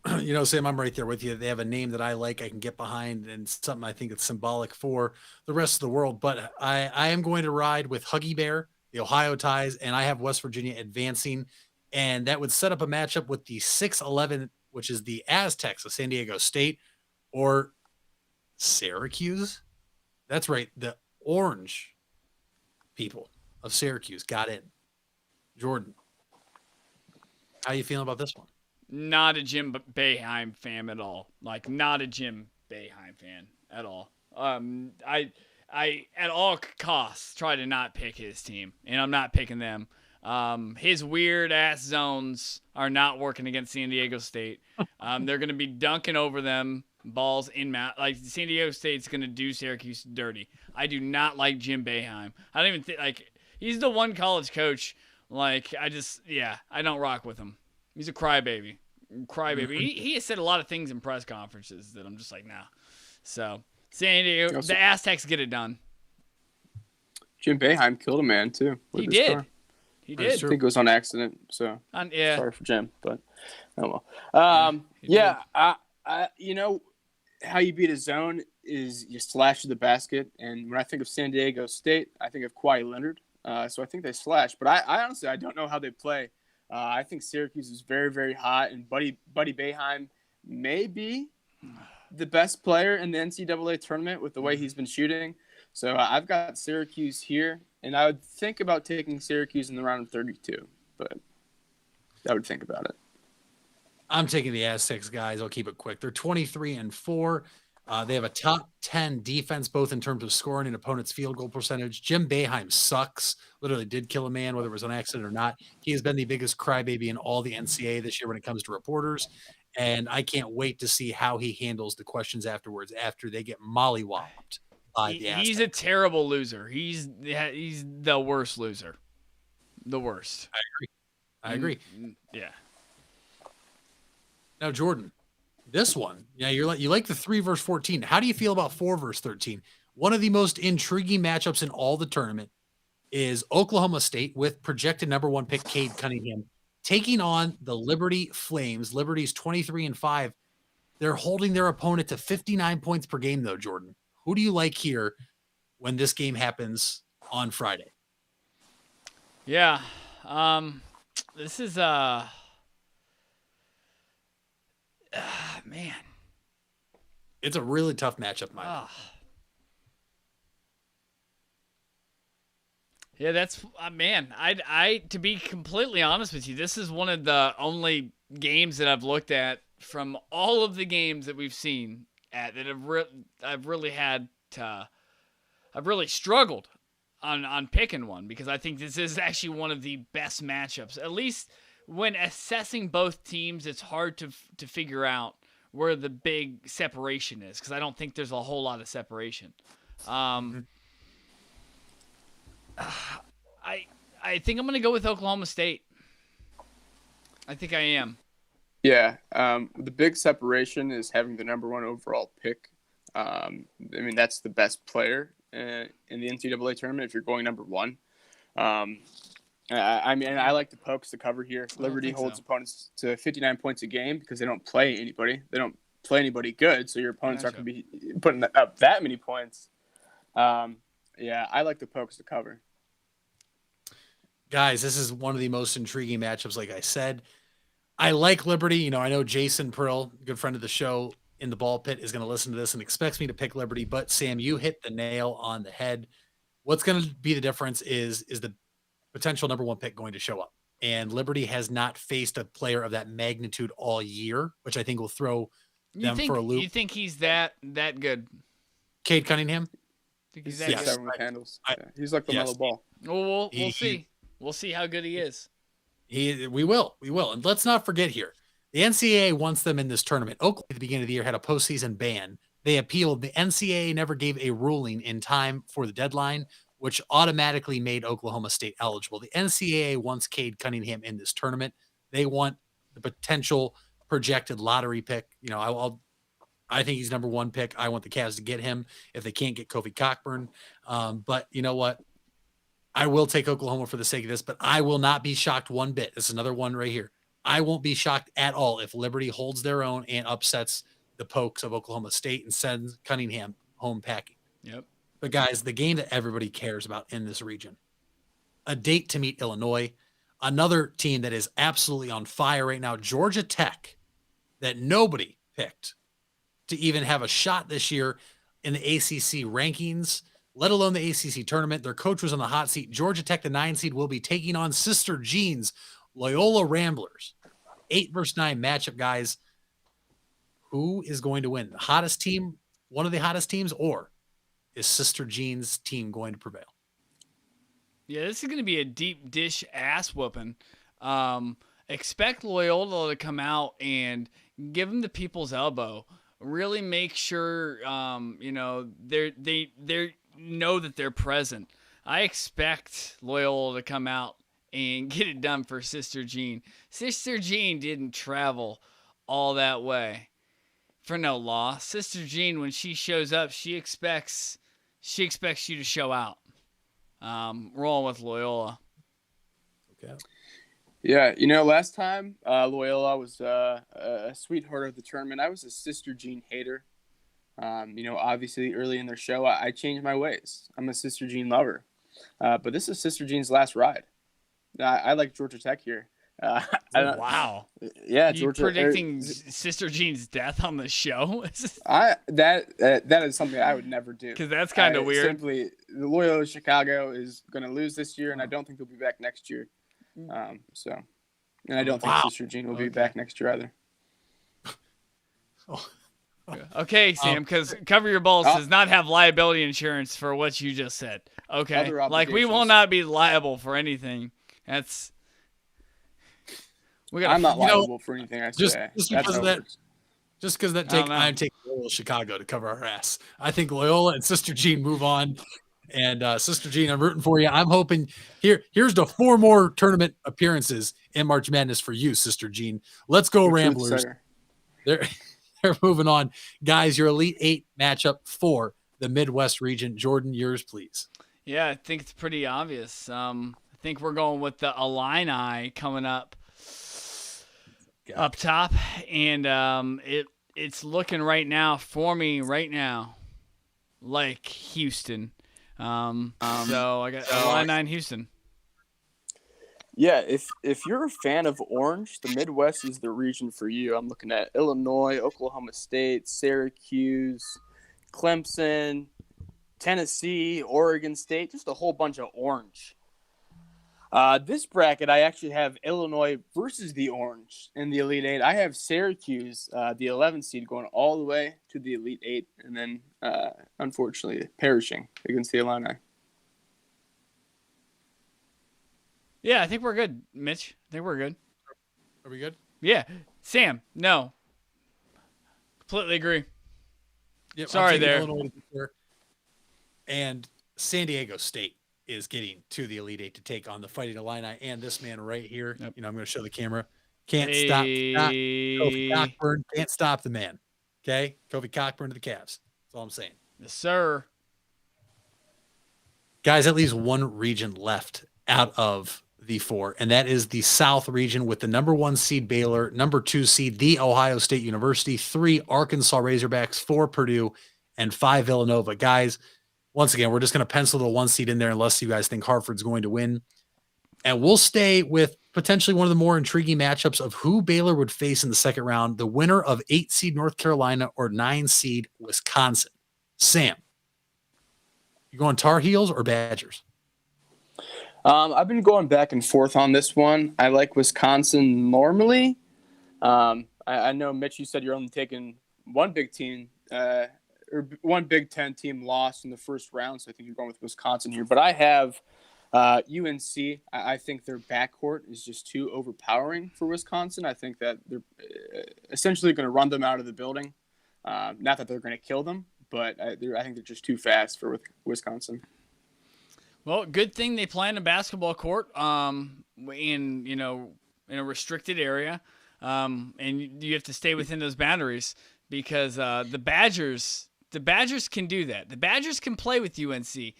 Sam, I'm right there with you. They have a name that I like, I can get behind, and something I think it's symbolic for the rest of the world. But I am going to ride with Huggy Bear, the Ohio Ties, and I have West Virginia advancing. And that would set up a matchup with the 6-11, which is the Aztecs of San Diego State, or Syracuse. That's right. The orange people of Syracuse got in. Jordan, how you feeling about this one? Not a Jim Boeheim fan at all. Like, not a Jim Boeheim fan at all. I at all costs try to not pick his team, and I'm not picking them. His weird ass zones are not working against San Diego State. They're going to be dunking over them balls in Mount. Like, San Diego State's going to do Syracuse dirty. I do not like Jim Boeheim. I don't even think he's the one college coach. Like, I don't rock with him. He's a crybaby. He has said a lot of things in press conferences that I'm just like, nah. So San Diego, the Aztecs get it done. Jim Boeheim killed a man too. He did. Car. He did. I think it was on accident. So yeah. Sorry for Jim, but oh well. I how you beat a zone is you slash to the basket, and when I think of San Diego State, I think of Kawhi Leonard. So I think they slash, but I honestly don't know how they play. I think Syracuse is very, very hot, and Buddy Boeheim may be the best player in the NCAA tournament with the way he's been shooting. So I've got Syracuse here, and I would think about taking Syracuse in the round of 32, but I would think about it. I'm taking the Aztecs, guys. I'll keep it quick. They're 23-4. They have a top 10 defense, both in terms of scoring and opponent's field goal percentage. Jim Boeheim sucks. Literally did kill a man, whether it was on accident or not. He has been the biggest crybaby in all the NCAA this year when it comes to reporters. And I can't wait to see how he handles the questions afterwards after they get mollywopped by the Aztecs. He's a terrible loser. He's the worst loser. The worst. I agree. Yeah. Now, Jordan, this one, you like the 3 versus 14. How do you feel about 4 versus 13? One of the most intriguing matchups in all the tournament is Oklahoma State with projected number 1 pick Cade Cunningham taking on the Liberty Flames. Liberty's 23-5. They're holding their opponent to 59 points per game, though, Jordan. Who do you like here when this game happens on Friday? Yeah. This is man. It's a really tough matchup, Mike. Yeah, that's man. I to be completely honest with you, this is one of the only games that I've looked at from all of the games that we've seen that I've really struggled on picking one, because I think this is actually one of the best matchups. At least when assessing both teams, it's hard to figure out where the big separation is, because I don't think there's a whole lot of separation. I think I'm going to go with Oklahoma State. I think I am. Yeah. The big separation is having the number 1 overall pick. I mean, that's the best player in the NCAA tournament if you're going number 1. I mean, I like the pokes to cover here. Liberty holds opponents to 59 points a game because they don't play anybody. They don't play anybody good, so your opponents aren't going to be putting up that many points. Yeah, I like the pokes to cover. Guys, this is one of the most intriguing matchups, like I said. I like Liberty. I know Jason Prill, good friend of the show, in the ball pit, is going to listen to this and expects me to pick Liberty. But, Sam, you hit the nail on the head. What's going to be the difference is the potential number 1 pick going to show up. And Liberty has not faced a player of that magnitude all year, which I think will throw them for a loop. You think he's that good? Cade Cunningham? He's with handles. He's like the mellow ball. Well, we'll see. We'll see how good he is. We will. And let's not forget here, the NCAA wants them in this tournament. Oakland at the beginning of the year had a postseason ban They appealed. The NCAA never gave a ruling in time for the deadline, which automatically made Oklahoma State eligible. The NCAA wants Cade Cunningham in this tournament. They want the potential projected lottery pick. I think he's number one pick. I want the Cavs to get him if they can't get Kofi Cockburn. But you know what? I will take Oklahoma for the sake of this, but I will not be shocked one bit. This is another one right here. I won't be shocked at all if Liberty holds their own and upsets the Pokes of Oklahoma State and sends Cunningham home packing. Yep. But guys, the game that everybody cares about in this region, a date to meet Illinois, another team that is absolutely on fire right now, Georgia Tech, that nobody picked to even have a shot this year in the ACC rankings, let alone the ACC tournament. Their coach was on the hot seat. Georgia Tech, the 9 seed, will be taking on Sister Jean's Loyola Ramblers. 8 versus 9 matchup, guys. Who is going to win? The hottest team, one of the hottest teams, or is Sister Jean's team going to prevail? Yeah, this is going to be a deep dish ass whooping. Expect Loyola to come out and give them the people's elbow. Really make sure, they know that they're present. I expect Loyola to come out and get it done for Sister Jean. Sister Jean didn't travel all that way for no loss. Sister Jean, when she shows up, she expects you to show out. Rolling with Loyola. Okay. Yeah, last time Loyola was a sweetheart of the tournament. I was a Sister Jean hater. Obviously early in their show, I changed my ways. I'm a Sister Jean lover. But this is Sister Jean's last ride. I like Georgia Tech here. Wow. Yeah, you Georgia predicting Sister Jean's death on the show? That is something I would never do. Because that's kind of weird. Simply, the Loyola Chicago is going to lose this year, and I don't think they'll be back next year. And I don't think Sister Jean will be back next year either. Okay, Sam, because Cover Your Balls does not have liability insurance for what you just said. Okay, like we will not be liable for anything. I'm not liable for anything I say. Just because of that. Just because I'm taking Loyola Chicago to cover our ass. I think Loyola and Sister Jean move on. And Sister Jean, I'm rooting for you. I'm hoping here's the 4 more tournament appearances in March Madness for you, Sister Jean. Let's go Ramblers. They're moving on. Guys, your Elite 8 matchup for the Midwest region. Jordan, yours, please. Yeah, I think it's pretty obvious. I think we're going with the Illini coming up top. And it's looking right now for me like Houston. So I got Illini and Houston. Yeah, if you're a fan of orange, the Midwest is the region for you. I'm looking at Illinois, Oklahoma State, Syracuse, Clemson, Tennessee, Oregon State, just a whole bunch of orange. This bracket, I actually have Illinois versus the Orange in the Elite Eight. I have Syracuse, the 11th seed, going all the way to the Elite Eight, and then, unfortunately, perishing against the Illini. Yeah, I think we're good, Mitch. I think we're good. Are we good? Yeah. Sam, no. Completely agree. Yep, Sorry there. And San Diego State is getting to the Elite Eight to take on the Fighting Illini and this man right here. Yep. I'm going to show the camera. Can't stop Kofi Cockburn. Can't stop the man. Okay? Kofi Cockburn to the Cavs. That's all I'm saying. Yes, sir. Guys, at least one region left out of the 4, and that is the South region with the number 1 seed Baylor, number 2 seed The Ohio State University, 3 Arkansas Razorbacks, 4 Purdue, and 5 Villanova. Guys, once again, we're just going to pencil the 1 seed in there unless you guys think Hartford's going to win. And we'll stay with potentially one of the more intriguing matchups of who Baylor would face in the second round, the winner of 8 seed North Carolina or 9 seed Wisconsin. Sam, you going Tar Heels or Badgers? I've been going back and forth on this one. I like Wisconsin normally. I know, Mitch, you said you're only taking one Big Ten team loss in the first round, so I think you're going with Wisconsin here. But I have UNC. I think their backcourt is just too overpowering for Wisconsin. I think that they're essentially going to run them out of the building. Not that they're going to kill them, but I think they're just too fast for Wisconsin. Well, good thing they play in a basketball court, in a restricted area, and you have to stay within those boundaries because the Badgers can do that. The Badgers can play with UNC,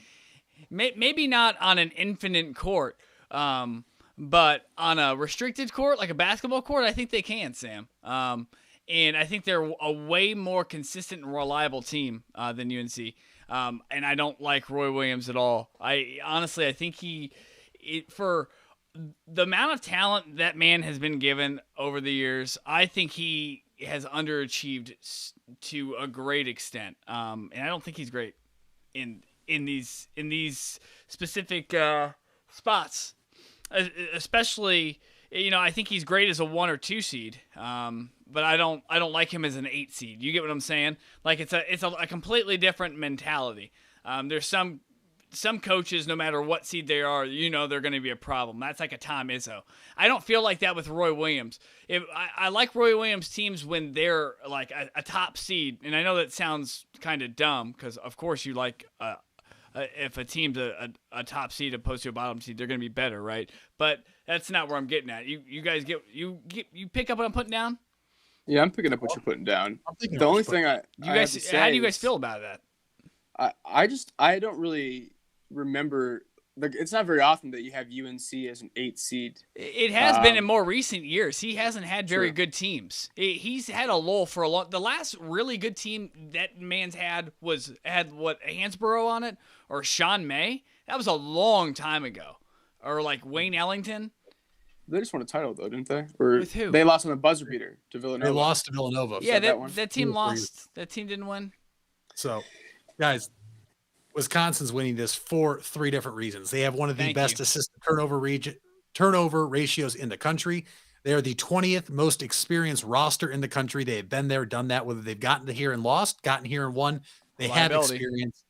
maybe not on an infinite court, but on a restricted court like a basketball court, I think they can, Sam. And I think they're a way more consistent and reliable team than UNC. And I don't like Roy Williams at all. I think for the amount of talent that man has been given over the years, I think he has underachieved to a great extent. And I don't think he's great in these specific spots, especially. I think he's great as a 1 or 2 seed. But I don't like him as an 8 seed. You get what I'm saying? Like it's a completely different mentality. There's some coaches, no matter what seed they are, they're going to be a problem. That's like a Tom Izzo. I don't feel like that with Roy Williams. I like Roy Williams teams when they're like a top seed, and I know that sounds kind of dumb because of course you like if a team's a top seed opposed to a bottom seed, they're going to be better, right? But that's not where I'm getting at. You guys you pick up what I'm putting down? Yeah, I'm picking up what you're putting down. The only thing how do you guys feel about that? I don't really remember. Like, it's not very often that you have UNC as an 8 seed. It has been in more recent years. He hasn't had very good teams. He's had a lull for a long. The last really good team that man's had what, Hansborough on it or Sean May. That was a long time ago. Or like Wayne Ellington. They just won a title, though, didn't they? Or with who? They lost on a buzzer beater to Villanova. They lost to Villanova. Yeah, that team lost. That team didn't win. So, guys, Wisconsin's winning this for 3 different reasons. They have one of the best assist turnover ratios in the country. They are the 20th most experienced roster in the country. They have been there, done that, whether they've gotten to here and lost, gotten here and won. They have experience.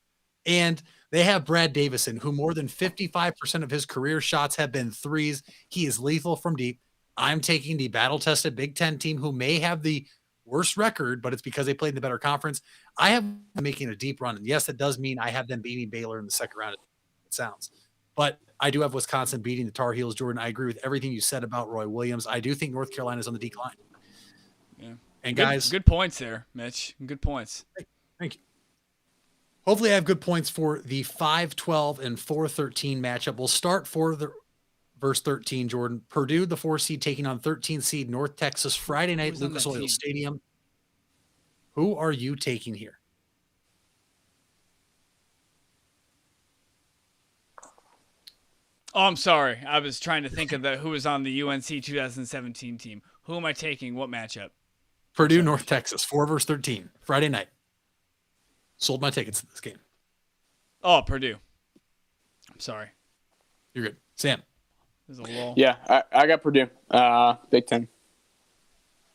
And they have Brad Davison, who more than 55% of his career shots have been threes. He is lethal from deep. I'm taking the battle-tested Big Ten team who may have the worst record, but it's because they played in the better conference. I have them making a deep run. And yes, it does mean I have them beating Baylor in the second round. It sounds. But I do have Wisconsin beating the Tar Heels, Jordan. I agree with everything you said about Roy Williams. I do think North Carolina is on the decline. Yeah. And guys, good points there, Mitch. Good points. Thank you. Hopefully I have good points for the 5-12 and 4-13 matchup. We'll start for the verse 13, Jordan. Purdue, the 4 seed, taking on 13 seed North Texas Friday night, Lucas Oil Stadium. Who are you taking here? Oh, I'm sorry. I was trying to think of who was on the UNC 2017 team. Who am I taking? What matchup? Purdue, North Texas, 4 versus 13, Friday night. Sold my tickets to this game. Oh, Purdue. I'm sorry. You're good. Sam. There's a lull. Yeah, I got Purdue. Big Ten.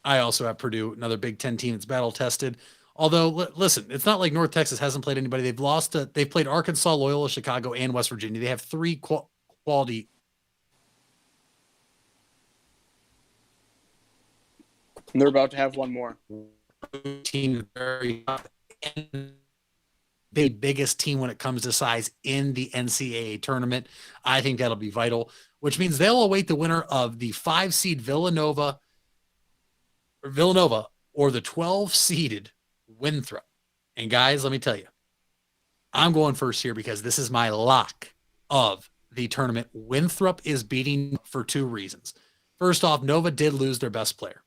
I also have Purdue, another Big Ten team that's battle tested. Although, listen, it's not like North Texas hasn't played anybody. They've played Arkansas, Loyola, Chicago, and West Virginia. They have 3 quality. And they're about to have one more. Team the biggest team when it comes to size in the NCAA tournament. I think that'll be vital, which means they'll await the winner of the 5 seed Villanova or the 12 seeded Winthrop. And guys, let me tell you, I'm going first here because this is my lock of the tournament. Winthrop is beating for 2 reasons. First off, Nova did lose their best player.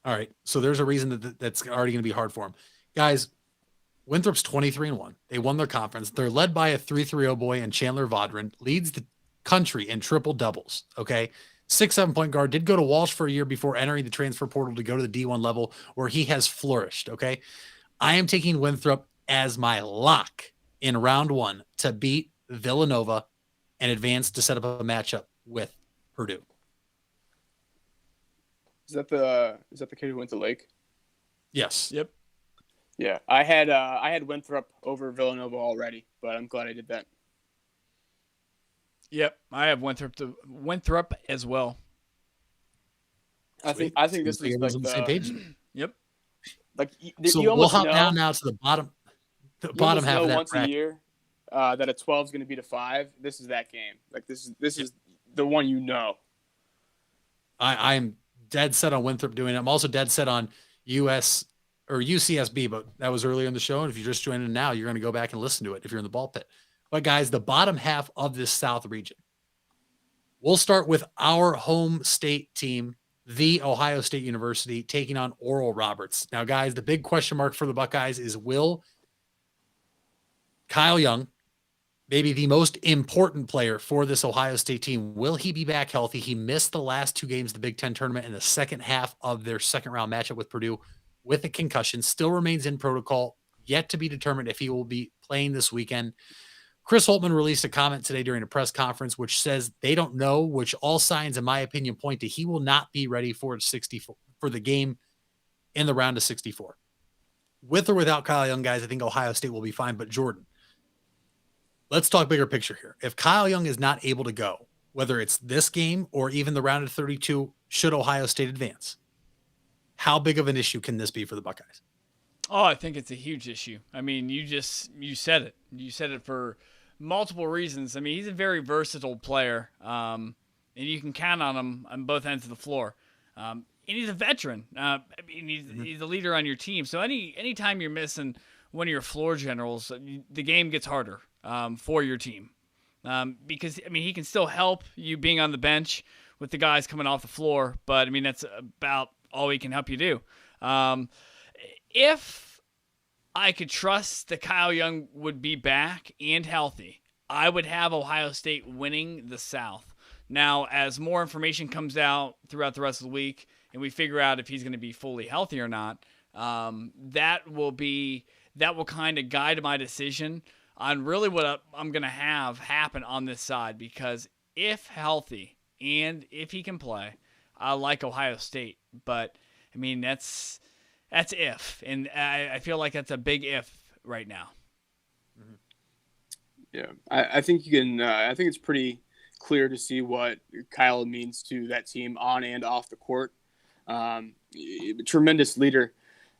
All right, so there's a reason that's already going to be hard for them. Guys, Winthrop's 23-1. They won their conference. They're led by a 3-3-0 boy and Chandler Vaudrin, leads the country in triple doubles, okay? 6'7" point guard, did go to Walsh for a year before entering the transfer portal to go to the D1 level where he has flourished, okay? I am taking Winthrop as my lock in round 1 to beat Villanova and advance to set up a matchup with Purdue. Is that the kid who went to Lake? Yes. Yep. Yeah, I had Winthrop over Villanova already, but I'm glad I did that. Yep, I have Winthrop as well. I think this is like on the same page. Yep. Like So you we'll almost hop know. down now to the bottom You bottom almost half know of that once a bracket. year that a 12 is going to beat a 5. This is that game. Like this is the one you know. I'm dead set on Winthrop doing it. I'm also dead set on US or UCSB, but that was earlier in the show. And if you're just joining now, you're going to go back and listen to it if you're in the ball pit. But guys, the bottom half of this South region, we'll start with our home state team, the Ohio State University, taking on Oral Roberts. Now, guys, the big question mark for the Buckeyes is, will Kyle Young, maybe the most important player for this Ohio State team, will he be back healthy? He missed the last 2 games of the Big Ten tournament in the second half of their second round matchup with Purdue with a concussion, still remains in protocol, yet to be determined if he will be playing this weekend. Chris Holtmann released a comment today during a press conference, which says they don't know, which all signs, in my opinion, point to he will not be ready for the game in the round of 64. With or without Kyle Young, guys, I think Ohio State will be fine. But Jordan, let's talk bigger picture here. If Kyle Young is not able to go, whether it's this game or even the round of 32, should Ohio State advance, how big of an issue can this be for the Buckeyes? Oh, I think it's a huge issue. I mean, you said it. You said it for multiple reasons. I mean, he's a very versatile player, and you can count on him on both ends of the floor. And he's a veteran. I mean, he's a leader on your team. So anytime you're missing one of your floor generals, the game gets harder for your team. Because, I mean, he can still help you being on the bench with the guys coming off the floor, but, I mean, that's about all he can help you do. If I could trust that Kyle Young would be back and healthy, I would have Ohio State winning the South. Now, as more information comes out throughout the rest of the week and we figure out if he's going to be fully healthy or not, that will kind of guide my decision on really what I'm going to have happen on this side, because if healthy and if he can play, I like Ohio State. But, I mean, that's if. And I feel like that's a big if right now. Yeah, I think you can. I think it's pretty clear to see what Kyle means to that team on and off the court. Tremendous leader.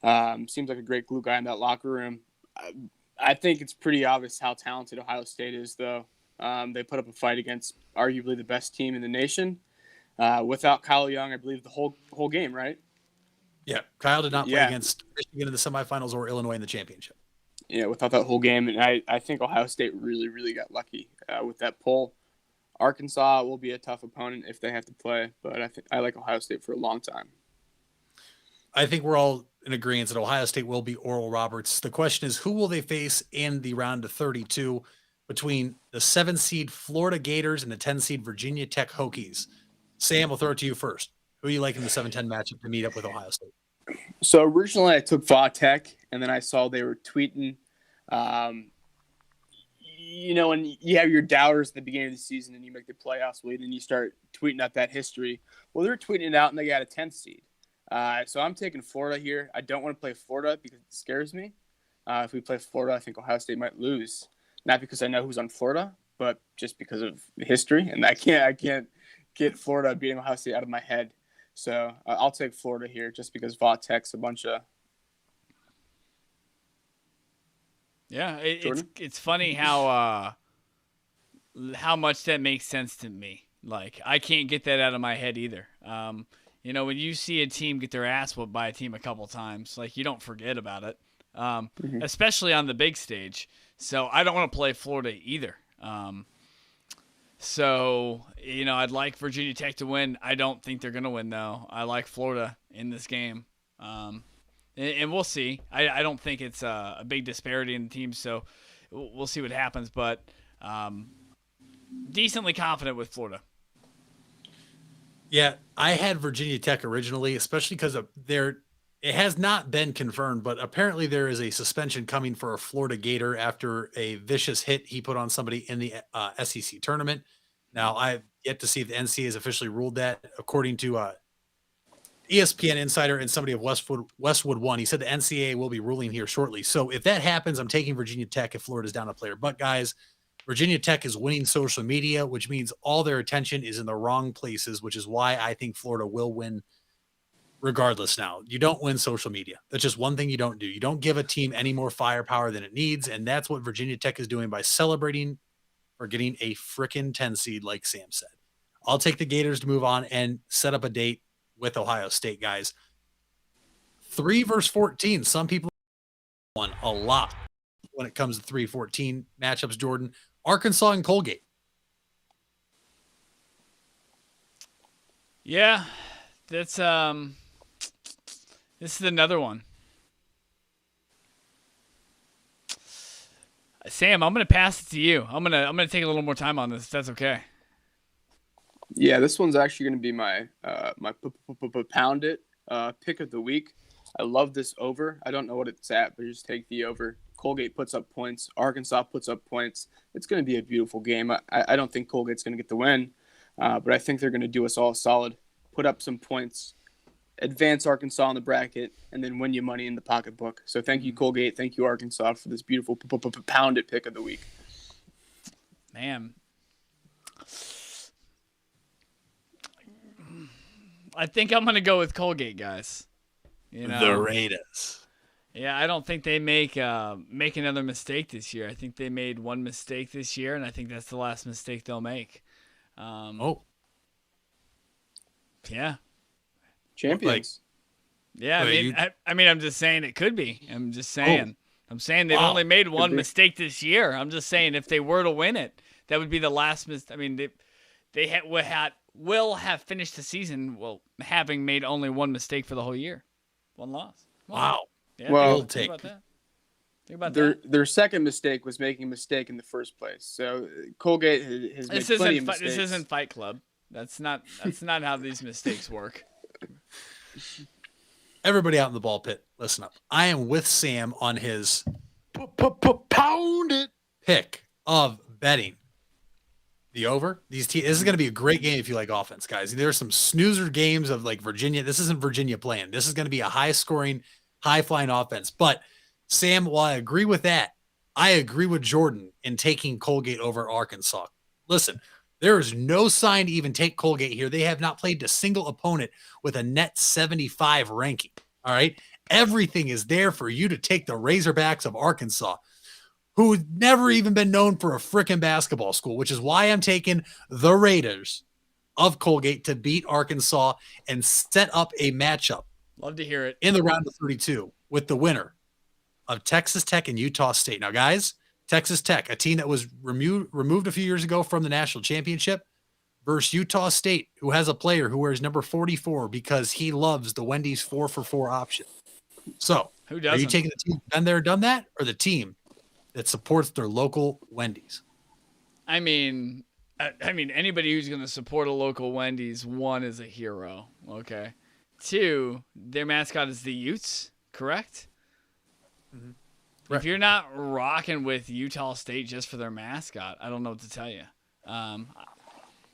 Seems like a great glue guy in that locker room. I think it's pretty obvious how talented Ohio State is, though. They put up a fight against arguably the best team in the nation. Without Kyle Young, I believe the whole game, right? Yeah, Kyle did not play against Michigan in the semifinals or Illinois in the championship. Yeah, without that whole game. And I think Ohio State really, really got lucky with that poll. Arkansas will be a tough opponent if they have to play, but I like Ohio State for a long time. I think we're all in agreement that Ohio State will be Oral Roberts. The question is, who will they face in the round of 32 between the 7-seed Florida Gators and the 10-seed Virginia Tech Hokies? Sam, we'll throw it to you first. Who are you liking the 7-10 matchup to meet up with Ohio State? So originally I took Va Tech, and then I saw they were tweeting, when you have your doubters at the beginning of the season and you make the playoffs lead and you start tweeting out that history. Well, they're tweeting it out and they got a 10th seed. So I'm taking Florida here. I don't want to play Florida because it scares me. If we play Florida, I think Ohio State might lose. Not because I know who's on Florida, but just because of history. And I can't get Florida beating Ohio State out of my head. So I'll take Florida here just because Va Tech's a bunch of. Yeah, it's funny how much that makes sense to me. Like, I can't get that out of my head either. When you see a team get their ass whooped by a team a couple times, like, you don't forget about it, especially on the big stage. So I don't want to play Florida either. I'd like Virginia Tech to win. I don't think they're going to win, though. I like Florida in this game. And we'll see. I don't think it's a big disparity in the teams, so we'll see what happens. But decently confident with Florida. Yeah, I had Virginia Tech originally, especially because it has not been confirmed, but apparently there is a suspension coming for a Florida Gator after a vicious hit he put on somebody in the SEC tournament. Now, I've yet to see if the NCAA has officially ruled that. According to ESPN Insider and somebody of Westwood One, he said the NCAA will be ruling here shortly. So if that happens, I'm taking Virginia Tech if Florida's down a player. But guys, Virginia Tech is winning social media, which means all their attention is in the wrong places, which is why I think Florida will win regardless now. You don't win social media. That's just one thing you don't do. You don't give a team any more firepower than it needs, and that's what Virginia Tech is doing by celebrating for getting a frickin' 10 seed, like Sam said. I'll take the Gators to move on and set up a date with Ohio State, guys. 3 versus 14. Some people won a lot when it comes to 3-14 matchups, Jordan. Arkansas and Colgate. Yeah, that's this is another one. Sam, I'm gonna pass it to you. I'm gonna take a little more time on this, if that's okay. Yeah, this one's actually going to be my pound it pick of the week. I love this over. I don't know what it's at, but just take the over. Colgate puts up points. Arkansas puts up points. It's going to be a beautiful game. I don't think Colgate's going to get the win, but I think they're going to do us all solid. Put up some points, advance Arkansas in the bracket, and then win you money in the pocketbook. So thank you, Colgate. Thank you, Arkansas, for this beautiful pound it pick of the week. Man. I think I'm going to go with Colgate, guys. You know? The Raiders. Yeah, I don't think they make another mistake this year. I think they made one mistake this year, and I think that's the last mistake they'll make. Yeah. Champions. Yeah, I mean, I'm just saying it could be. I'm just saying. I'm saying they've only made one mistake this year. I'm just saying if they were to win it, that would be the last mistake. I mean, they will have finished the season having made only one mistake for the whole year. One loss. Wow. Yeah, well, think about that. Think about that. Their second mistake was making a mistake in the first place. So Colgate has made plenty of mistakes. This isn't Fight Club. That's not how these mistakes work. Everybody out in the ball pit, listen up. I am with Sam on his pound it pick of betting the over. This is going to be a great game if you like offense, guys. There are some snoozer games of like Virginia. This isn't Virginia playing. This is going to be a high-scoring, high-flying offense. But, Sam, while I agree with that, I agree with Jordan in taking Colgate over Arkansas. Listen, there is no sign to even take Colgate here. They have not played a single opponent with a net 75 ranking. All right? Everything is there for you to take the Razorbacks of Arkansas, who've never even been known for a frickin' basketball school, which is why I'm taking the Raiders of Colgate to beat Arkansas and set up a matchup. Love to hear it. In the round of 32 with the winner of Texas Tech and Utah State. Now, guys, Texas Tech, a team that was removed a few years ago from the national championship, versus Utah State, who has a player who wears number 44 because he loves the Wendy's 4-for-4 option. So, who doesn't? Are you taking the team been there, done that, or the team that supports their local Wendy's? I mean, anybody who's going to support a local Wendy's, one, is a hero. Okay. Two, their mascot is the Utes, correct? Mm-hmm. If you're not rocking with Utah State just for their mascot, I don't know what to tell you.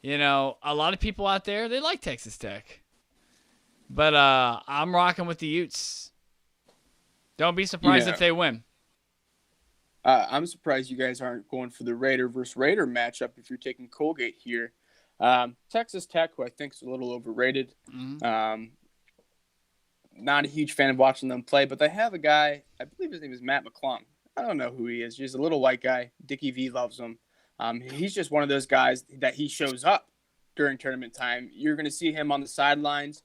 You know, a lot of people out there, they like Texas Tech. But I'm rocking with the Utes. Don't be surprised if they win. I'm surprised you guys aren't going for the Raider versus Raider matchup if you're taking Colgate here. Texas Tech, who I think is a little overrated. Mm-hmm. Not a huge fan of watching them play, but they have a guy, I believe his name is Matt McClung. I don't know who he is. He's a little white guy. Dickie V loves him. He's just one of those guys that he shows up during tournament time. You're going to see him on the sidelines,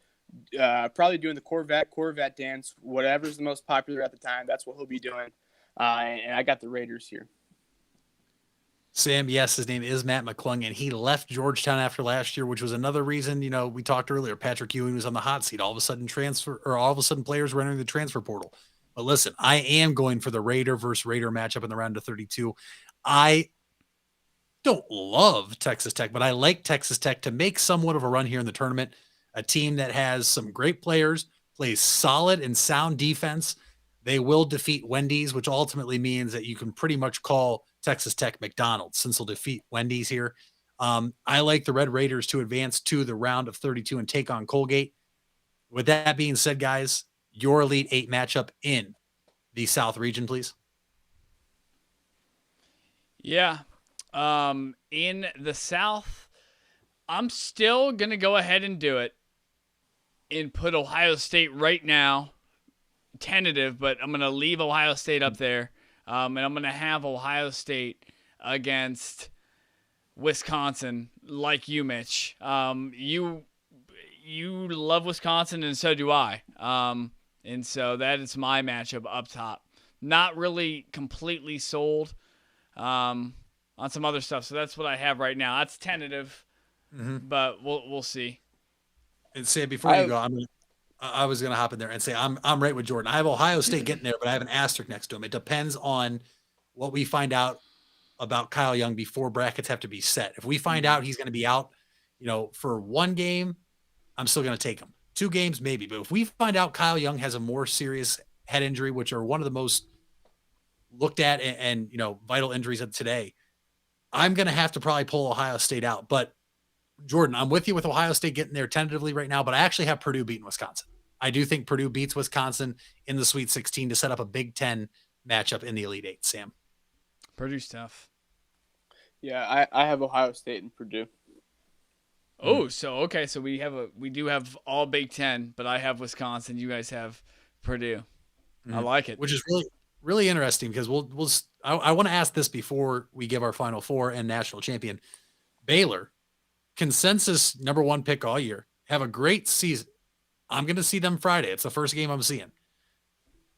probably doing the Corvette dance, whatever's the most popular at the time. That's what he'll be doing. And I got the Raiders here. Sam, yes, his name is Matt McClung, and he left Georgetown after last year, which was another reason, you know, we talked earlier, Patrick Ewing was on the hot seat. All of a sudden players were entering the transfer portal. But listen, I am going for the Raider versus Raider matchup in the round of 32. I don't love Texas Tech, but I like Texas Tech to make somewhat of a run here in the tournament. A team that has some great players, plays solid and sound defense. They will defeat Wendy's, which ultimately means that you can pretty much call Texas Tech McDonald's since they'll defeat Wendy's here. I like the Red Raiders to advance to the round of 32 and take on Colgate. With that being said, guys, your Elite Eight matchup in the South region, please. Yeah. In the South, I'm still going to go ahead and do it. and put Ohio State right now, tentative, but I'm going to leave Ohio State up there, and I'm going to have Ohio State against Wisconsin, like you, Mitch. You love Wisconsin, and so do I. And so that is my matchup up top. Not really completely sold on some other stuff, so that's what I have right now. That's tentative, but we'll see. And say before you go, I was gonna hop in there and say I'm right with Jordan. I have Ohio State getting there, but I have an asterisk next to him. It depends on what we find out about Kyle Young before brackets have to be set. If we find out he's going to be out, for one game, I'm still going to take him. 2 games, maybe. But if we find out Kyle Young has a more serious head injury, which are one of the most looked at and vital injuries of today, I'm going to have to probably pull Ohio State out. But Jordan, I'm with you with Ohio State getting there tentatively right now, but I actually have Purdue beating Wisconsin. I do think Purdue beats Wisconsin in the Sweet 16 to set up a Big Ten matchup in the Elite Eight. Sam. Purdue's tough. Yeah, I have Ohio State and Purdue. Oh, so we do have all Big Ten, but I have Wisconsin. You guys have Purdue. I like it, which is really really interesting because I want to ask this before we give our Final Four and national champion. Baylor, consensus #1 pick all year, have a great season. I'm going to see them Friday. It's the first game I'm seeing.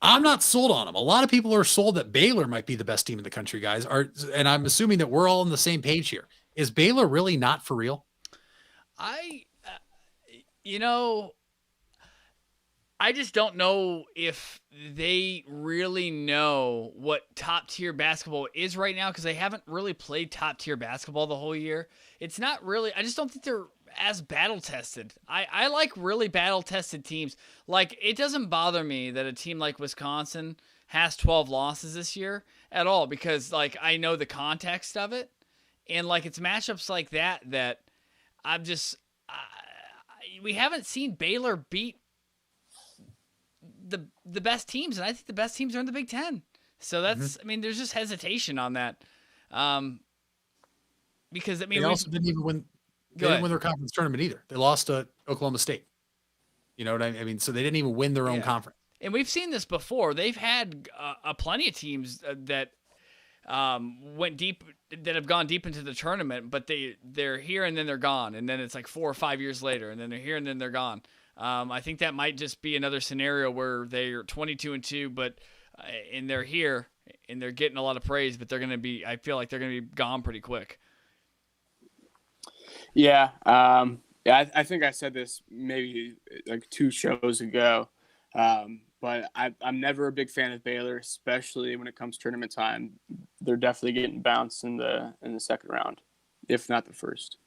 I'm not sold on them. A lot of people are sold that Baylor might be the best team in the country, guys. And I'm assuming that we're all on the same page here. Is Baylor really not for real? I just don't know if they really know what top-tier basketball is right now because they haven't really played top-tier basketball the whole year. It's not really – I just don't think they're as battle-tested. I like really battle-tested teams. Like, it doesn't bother me that a team like Wisconsin has 12 losses this year at all because, like, I know the context of it. And, like, it's matchups like that I'm just we haven't seen Baylor beat the best teams, and I think the best teams are in the Big Ten. So that's I mean, there's just hesitation on that. Because I mean, they also didn't even win. They didn't win their conference tournament either. They lost to Oklahoma State. You know what I mean? So they didn't even win their own conference. And we've seen this before. They've had plenty of teams that went deep, that have gone deep into the tournament, but they're here and then they're gone, and then it's like 4 or 5 years later, and then they're here and then they're gone. I think that might just be another scenario where they're 22-2, but and they're here and they're getting a lot of praise, but they're going to be. I feel like they're going to be gone pretty quick. Yeah, I think I said this maybe like 2 shows ago, but I'm never a big fan of Baylor, especially when it comes tournament time. They're definitely getting bounced in the second round, if not the first.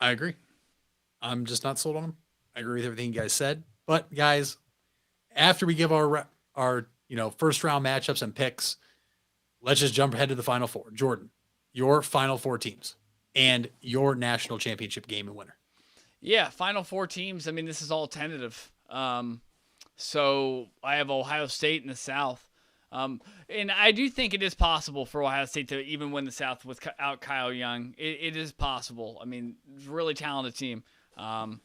I agree. I'm just not sold on them. I agree with everything you guys said. But guys, after we give our first round matchups and picks, let's just jump ahead to the Final Four. Jordan, your Final Four teams and your national championship game and winner. Yeah, Final Four teams. I mean, this is all tentative. So I have Ohio State in the South. And I do think it is possible for Ohio State to even win the South without Kyle Young. It is possible. I mean, it's a really talented team. And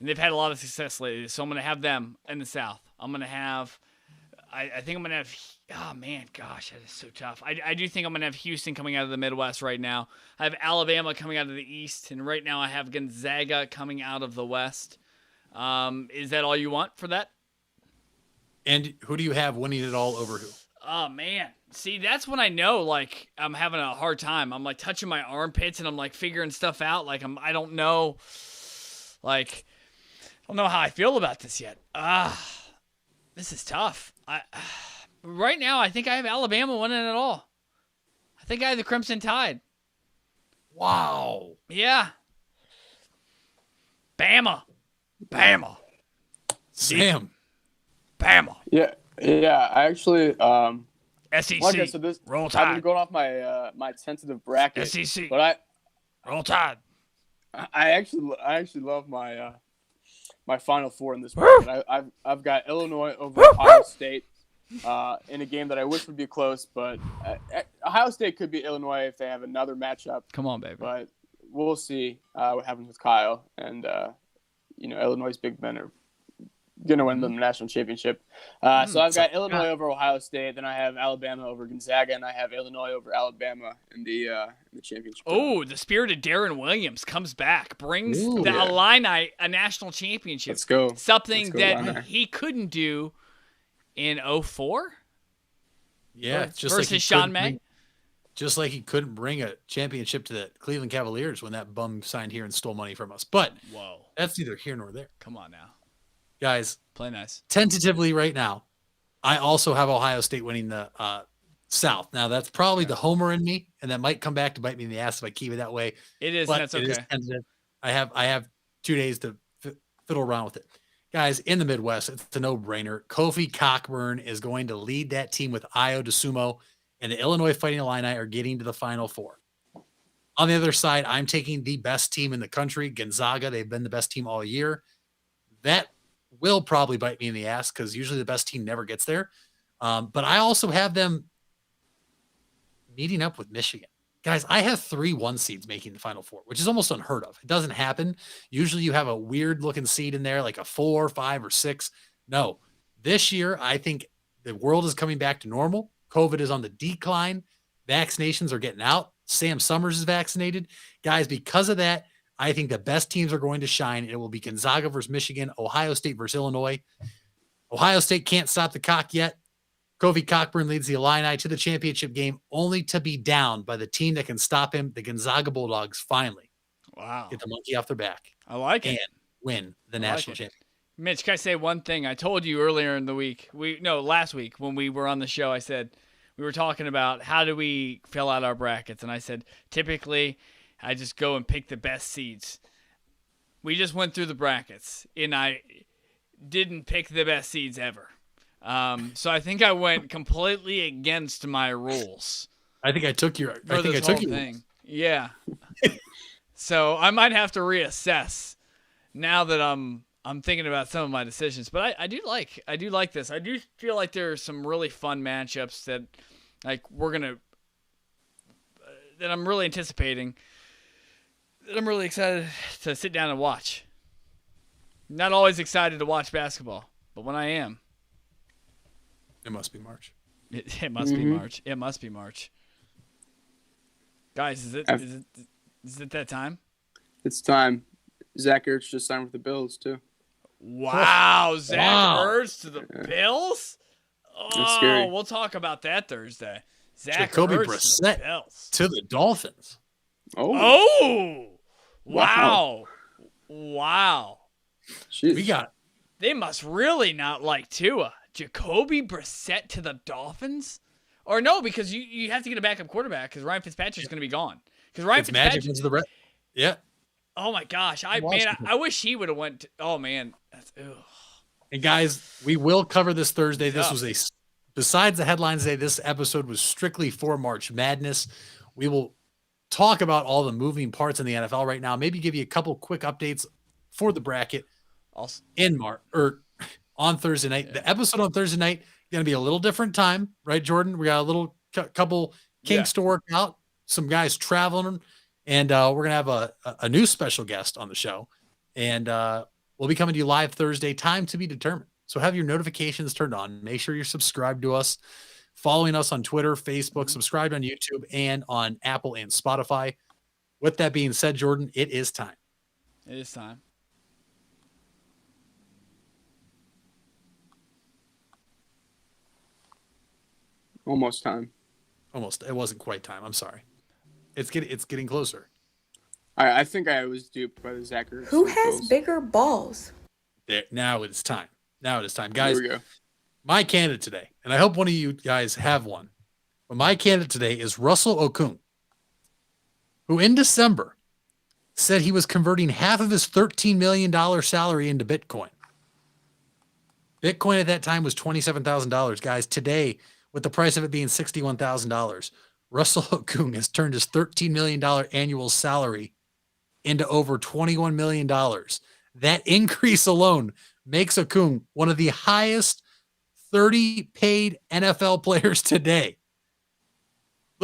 they've had a lot of success lately. So I'm going to have them in the South. I'm going to have, I think I'm going to have, oh man, gosh, that is so tough. I do think I'm going to have Houston coming out of the Midwest right now. I have Alabama coming out of the East. And right now I have Gonzaga coming out of the West. Is that all you want for that? And who do you have winning it all over who? Oh, man. See, that's when I know, like, I'm having a hard time. I'm, like, touching my armpits, and I'm, like, figuring stuff out. Like, I don't know. Like, I don't know how I feel about this yet. This is tough. Right now, I think I have Alabama winning it all. I think I have the Crimson Tide. Wow. Yeah. Bama. Sam. Bama. Yeah. I actually SEC. like I said, this Roll Tide. I've been going off my tentative bracket. SEC. But Roll Tide. I actually love my my Final Four in this bracket. I've got Illinois over Ohio State in a game that I wish would be close, but Ohio State could be Illinois if they have another matchup. Come on, baby. But we'll see what happens with Kyle. And, Illinois' big men are going to win the national championship. So I've got Illinois over Ohio State. Then I have Alabama over Gonzaga. And I have Illinois over Alabama in the championship. Oh, the spirit of Darren Williams comes back. Brings the Illini a national championship. Let's go. Something that Illini. he couldn't do in 2004? Yeah. Versus Sean May? Just like he couldn't bring a championship to the Cleveland Cavaliers when that bum signed here and stole money from us. But that's neither here nor there. Come on now. Guys, play nice. Tentatively right now, I also have Ohio State winning the South. Now, that's probably the homer in me, and that might come back to bite me in the ass if I keep it that way. It is, but that's okay. It is tentative. I have 2 days to fiddle around with it. Guys, in the Midwest, it's a no-brainer. Kofi Cockburn is going to lead that team with Io DeSumo, and the Illinois Fighting Illini are getting to the Final Four. On the other side, I'm taking the best team in the country, Gonzaga. They've been the best team all year. That will probably bite me in the ass because usually the best team never gets there. But I also have them meeting up with Michigan. Guys, I have 3 1 seeds making the Final Four, which is almost unheard of. It doesn't happen. Usually you have a weird looking seed in there, like a 4, 5, or 6. No, this year, I think the world is coming back to normal. COVID is on the decline. Vaccinations are getting out. Sam Summers is vaccinated. Guys, because of that, I think the best teams are going to shine. It will be Gonzaga versus Michigan, Ohio State versus Illinois. Ohio State can't stop the cock yet. Kofi Cockburn leads the Illini to the championship game, only to be down by the team that can stop him, the Gonzaga Bulldogs, finally. Wow. Get the monkey off their back. I like it. And win the national championship. Mitch, can I say one thing? I told you earlier in the week, last week when we were on the show, I said we were talking about how do we fill out our brackets. And I said, typically, I just go and pick the best seeds. We just went through the brackets, and I didn't pick the best seeds ever. So I think I went completely against my rules. I think I took your thing. Yeah. So I might have to reassess now that I'm thinking about some of my decisions. But I do like this. I do feel like there are some really fun matchups that that I'm really anticipating. That I'm really excited to sit down and watch. Not always excited to watch basketball, but when I am, it must be March. It must be March. It must be March. Guys, is it that time? It's time. Zach Ertz just signed with the Bills too. Wow, Zach Ertz to the Bills? That's scary. We'll talk about that Thursday. Zach Jacoby Ertz Brissett to the Bills. To the Dolphins. Oh! Wow. Jeez. They must really not like Tua. Jacoby Brissett to the Dolphins? Or no, because you have to get a backup quarterback because Ryan Fitzpatrick's going to be gone. Because Ryan Fitzpatrick into the yeah. Oh my gosh, I wish he would have went. Oh man, And guys, we will cover this Thursday. This was besides the headlines today, this episode was strictly for March Madness. We will talk about all the moving parts in the NFL right now. Maybe give you a couple quick updates for the bracket on Thursday night. Yeah. The episode on Thursday night going to be a little different time, right, Jordan? We got a little couple kinks to work out. Some guys traveling, and we're going to have a new special guest on the show, and we'll be coming to you live Thursday. Time to be determined. So have your notifications turned on. Make sure you're subscribed to us, following us on Twitter, Facebook, subscribed on YouTube, and on Apple and Spotify. With that being said, Jordan, it is time. It is time. Almost time. Almost. It wasn't quite time. I'm sorry. It's getting closer. I think I was duped by the Zach Ertz. Who has bigger balls? There. Now it's time. Guys. Here we go. My candidate today, and I hope one of you guys have one, but my candidate today is Russell Okung, who in December said he was converting half of his $13 million salary into Bitcoin. Bitcoin at that time was $27,000. Guys, today, with the price of it being $61,000, Russell Okung has turned his $13 million annual salary into over $21 million. That increase alone makes Okung one of the highest 30 paid NFL players today.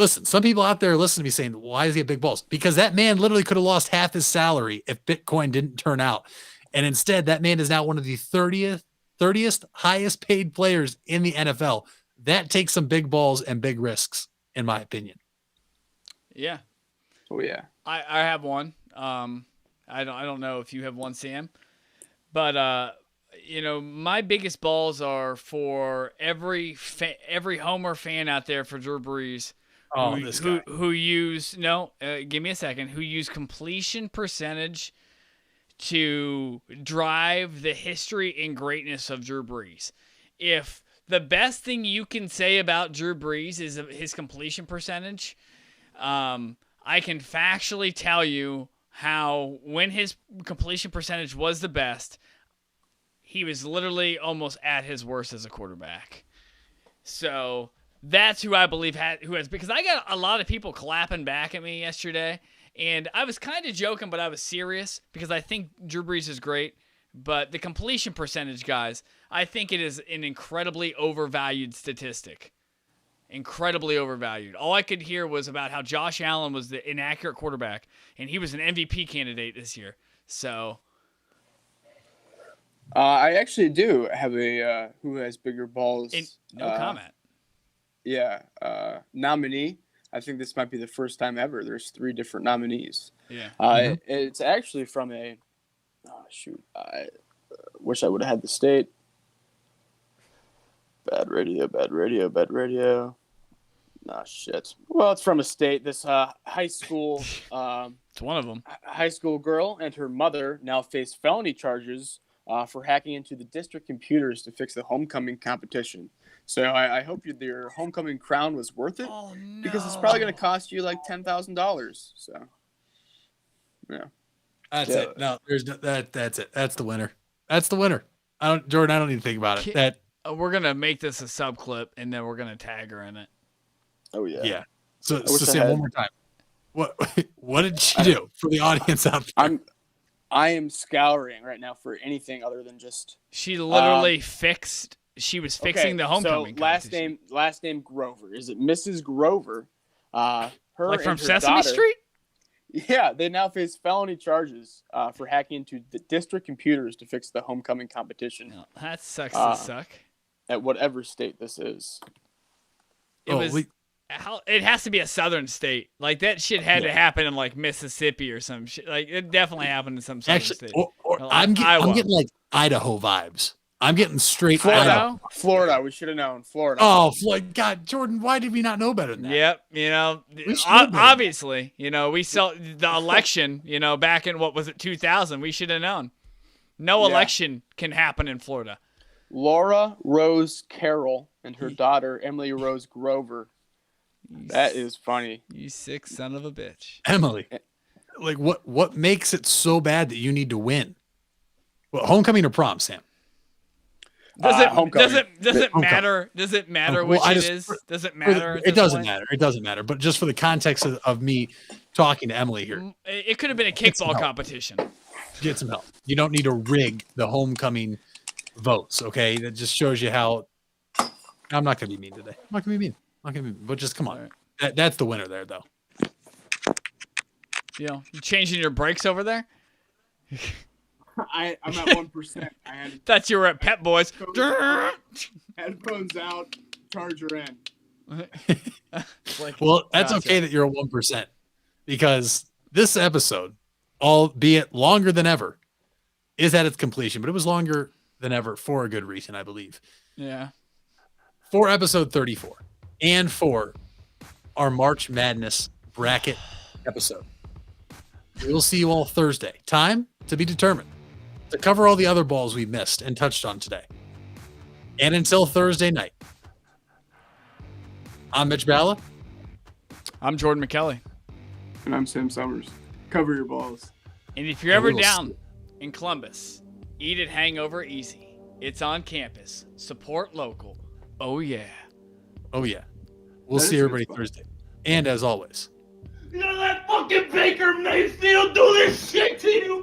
listen, some people out there listening to me saying, why does he have big balls? Because that man literally could have lost half his salary if Bitcoin didn't turn out. And instead, that man is now one of the 30th highest paid players in the NFL. That takes some big balls and big risks, in my opinion. Yeah. Oh yeah. I have one. I don't know if you have one, Sam, but my biggest balls are for every Homer fan out there for Drew Brees. Who use give me a second. Who use completion percentage to drive the history and greatness of Drew Brees. If the best thing you can say about Drew Brees is his completion percentage, I can factually tell you how when his completion percentage was the best, he was literally almost at his worst as a quarterback. So that's who I believe because I got a lot of people clapping back at me yesterday, and I was kind of joking, but I was serious because I think Drew Brees is great. But the completion percentage, guys, I think it is an incredibly overvalued statistic. Incredibly overvalued. All I could hear was about how Josh Allen was the inaccurate quarterback, and he was an MVP candidate this year. So, I actually do have a who has bigger balls. No comment. Yeah, nominee. I think this might be the first time ever. There's 3 different nominees. Yeah. It's actually from a. Oh, shoot. I wish I would have had the state. Bad radio. Nah, shit. Well, it's from a state. This high school. It's one of them. High school girl and her mother now face felony charges for hacking into the district computers to fix the homecoming competition. So I hope your homecoming crown was worth it. Oh, no. Because it's probably going to cost you like $10,000. So, yeah. That's it. No, that's it. That's the winner. Jordan, I don't need to think about it. We're gonna make this a sub clip, and then we're gonna tag her in it. Oh yeah. Yeah. So Sam, one more time. What did she do for the audience out there? I am scouring right now for anything other than just. She literally fixed. She was fixing the homecoming. So last name Grover. Is it Mrs. Grover? Her like from and her Sesame daughter, Street. Yeah, they now face felony charges for hacking into the district computers to fix the homecoming competition. No, that sucks to suck. At whatever state this is. It has to be a southern state. Like that shit had to happen in like Mississippi or some shit. Like it definitely happened in some southern state. I'm getting like Idaho vibes. I'm getting straight Idaho. Florida. We should have known. Florida. Oh, God, Jordan, why did we not know better than that? Yep. Obviously, we saw the election, back in, 2000. We should have known. No election can happen in Florida. Laura Rose Carroll and her daughter, Emily Rose Grover. That is funny. You sick son of a bitch. Emily, like what makes it so bad that you need to win? Well, homecoming or prom, Sam? Does it matter? Does it matter which it is? Does it matter? It doesn't matter. It doesn't matter. But just for the context of me talking to Emily here, it could have been a kickball competition. Get some help. You don't need to rig the homecoming votes. Okay, that just shows you how. I'm not going to be mean today. I'm not going to be mean. But just come on. Right. That's the winner there, though. You changing your brakes over there? I'm at 1%. Thought you were at Pep Boys. Headphones out, charger in. Well, that's okay that you're at 1% because this episode, albeit longer than ever, is at its completion. But it was longer than ever for a good reason, I believe. Yeah. For episode 34 and for our March Madness bracket episode. We will see you all Thursday. Time to be determined. To cover all the other balls we missed and touched on today. And until Thursday night, I'm Mitch Balla. I'm Jordan McKelly. And I'm Sam Summers. Cover your balls. And if you're ever down in Columbus, eat it hangover easy. It's on campus. Support local. Oh, yeah. Oh, yeah. We'll see everybody Thursday. And as always, you know that fucking Baker Mayfield do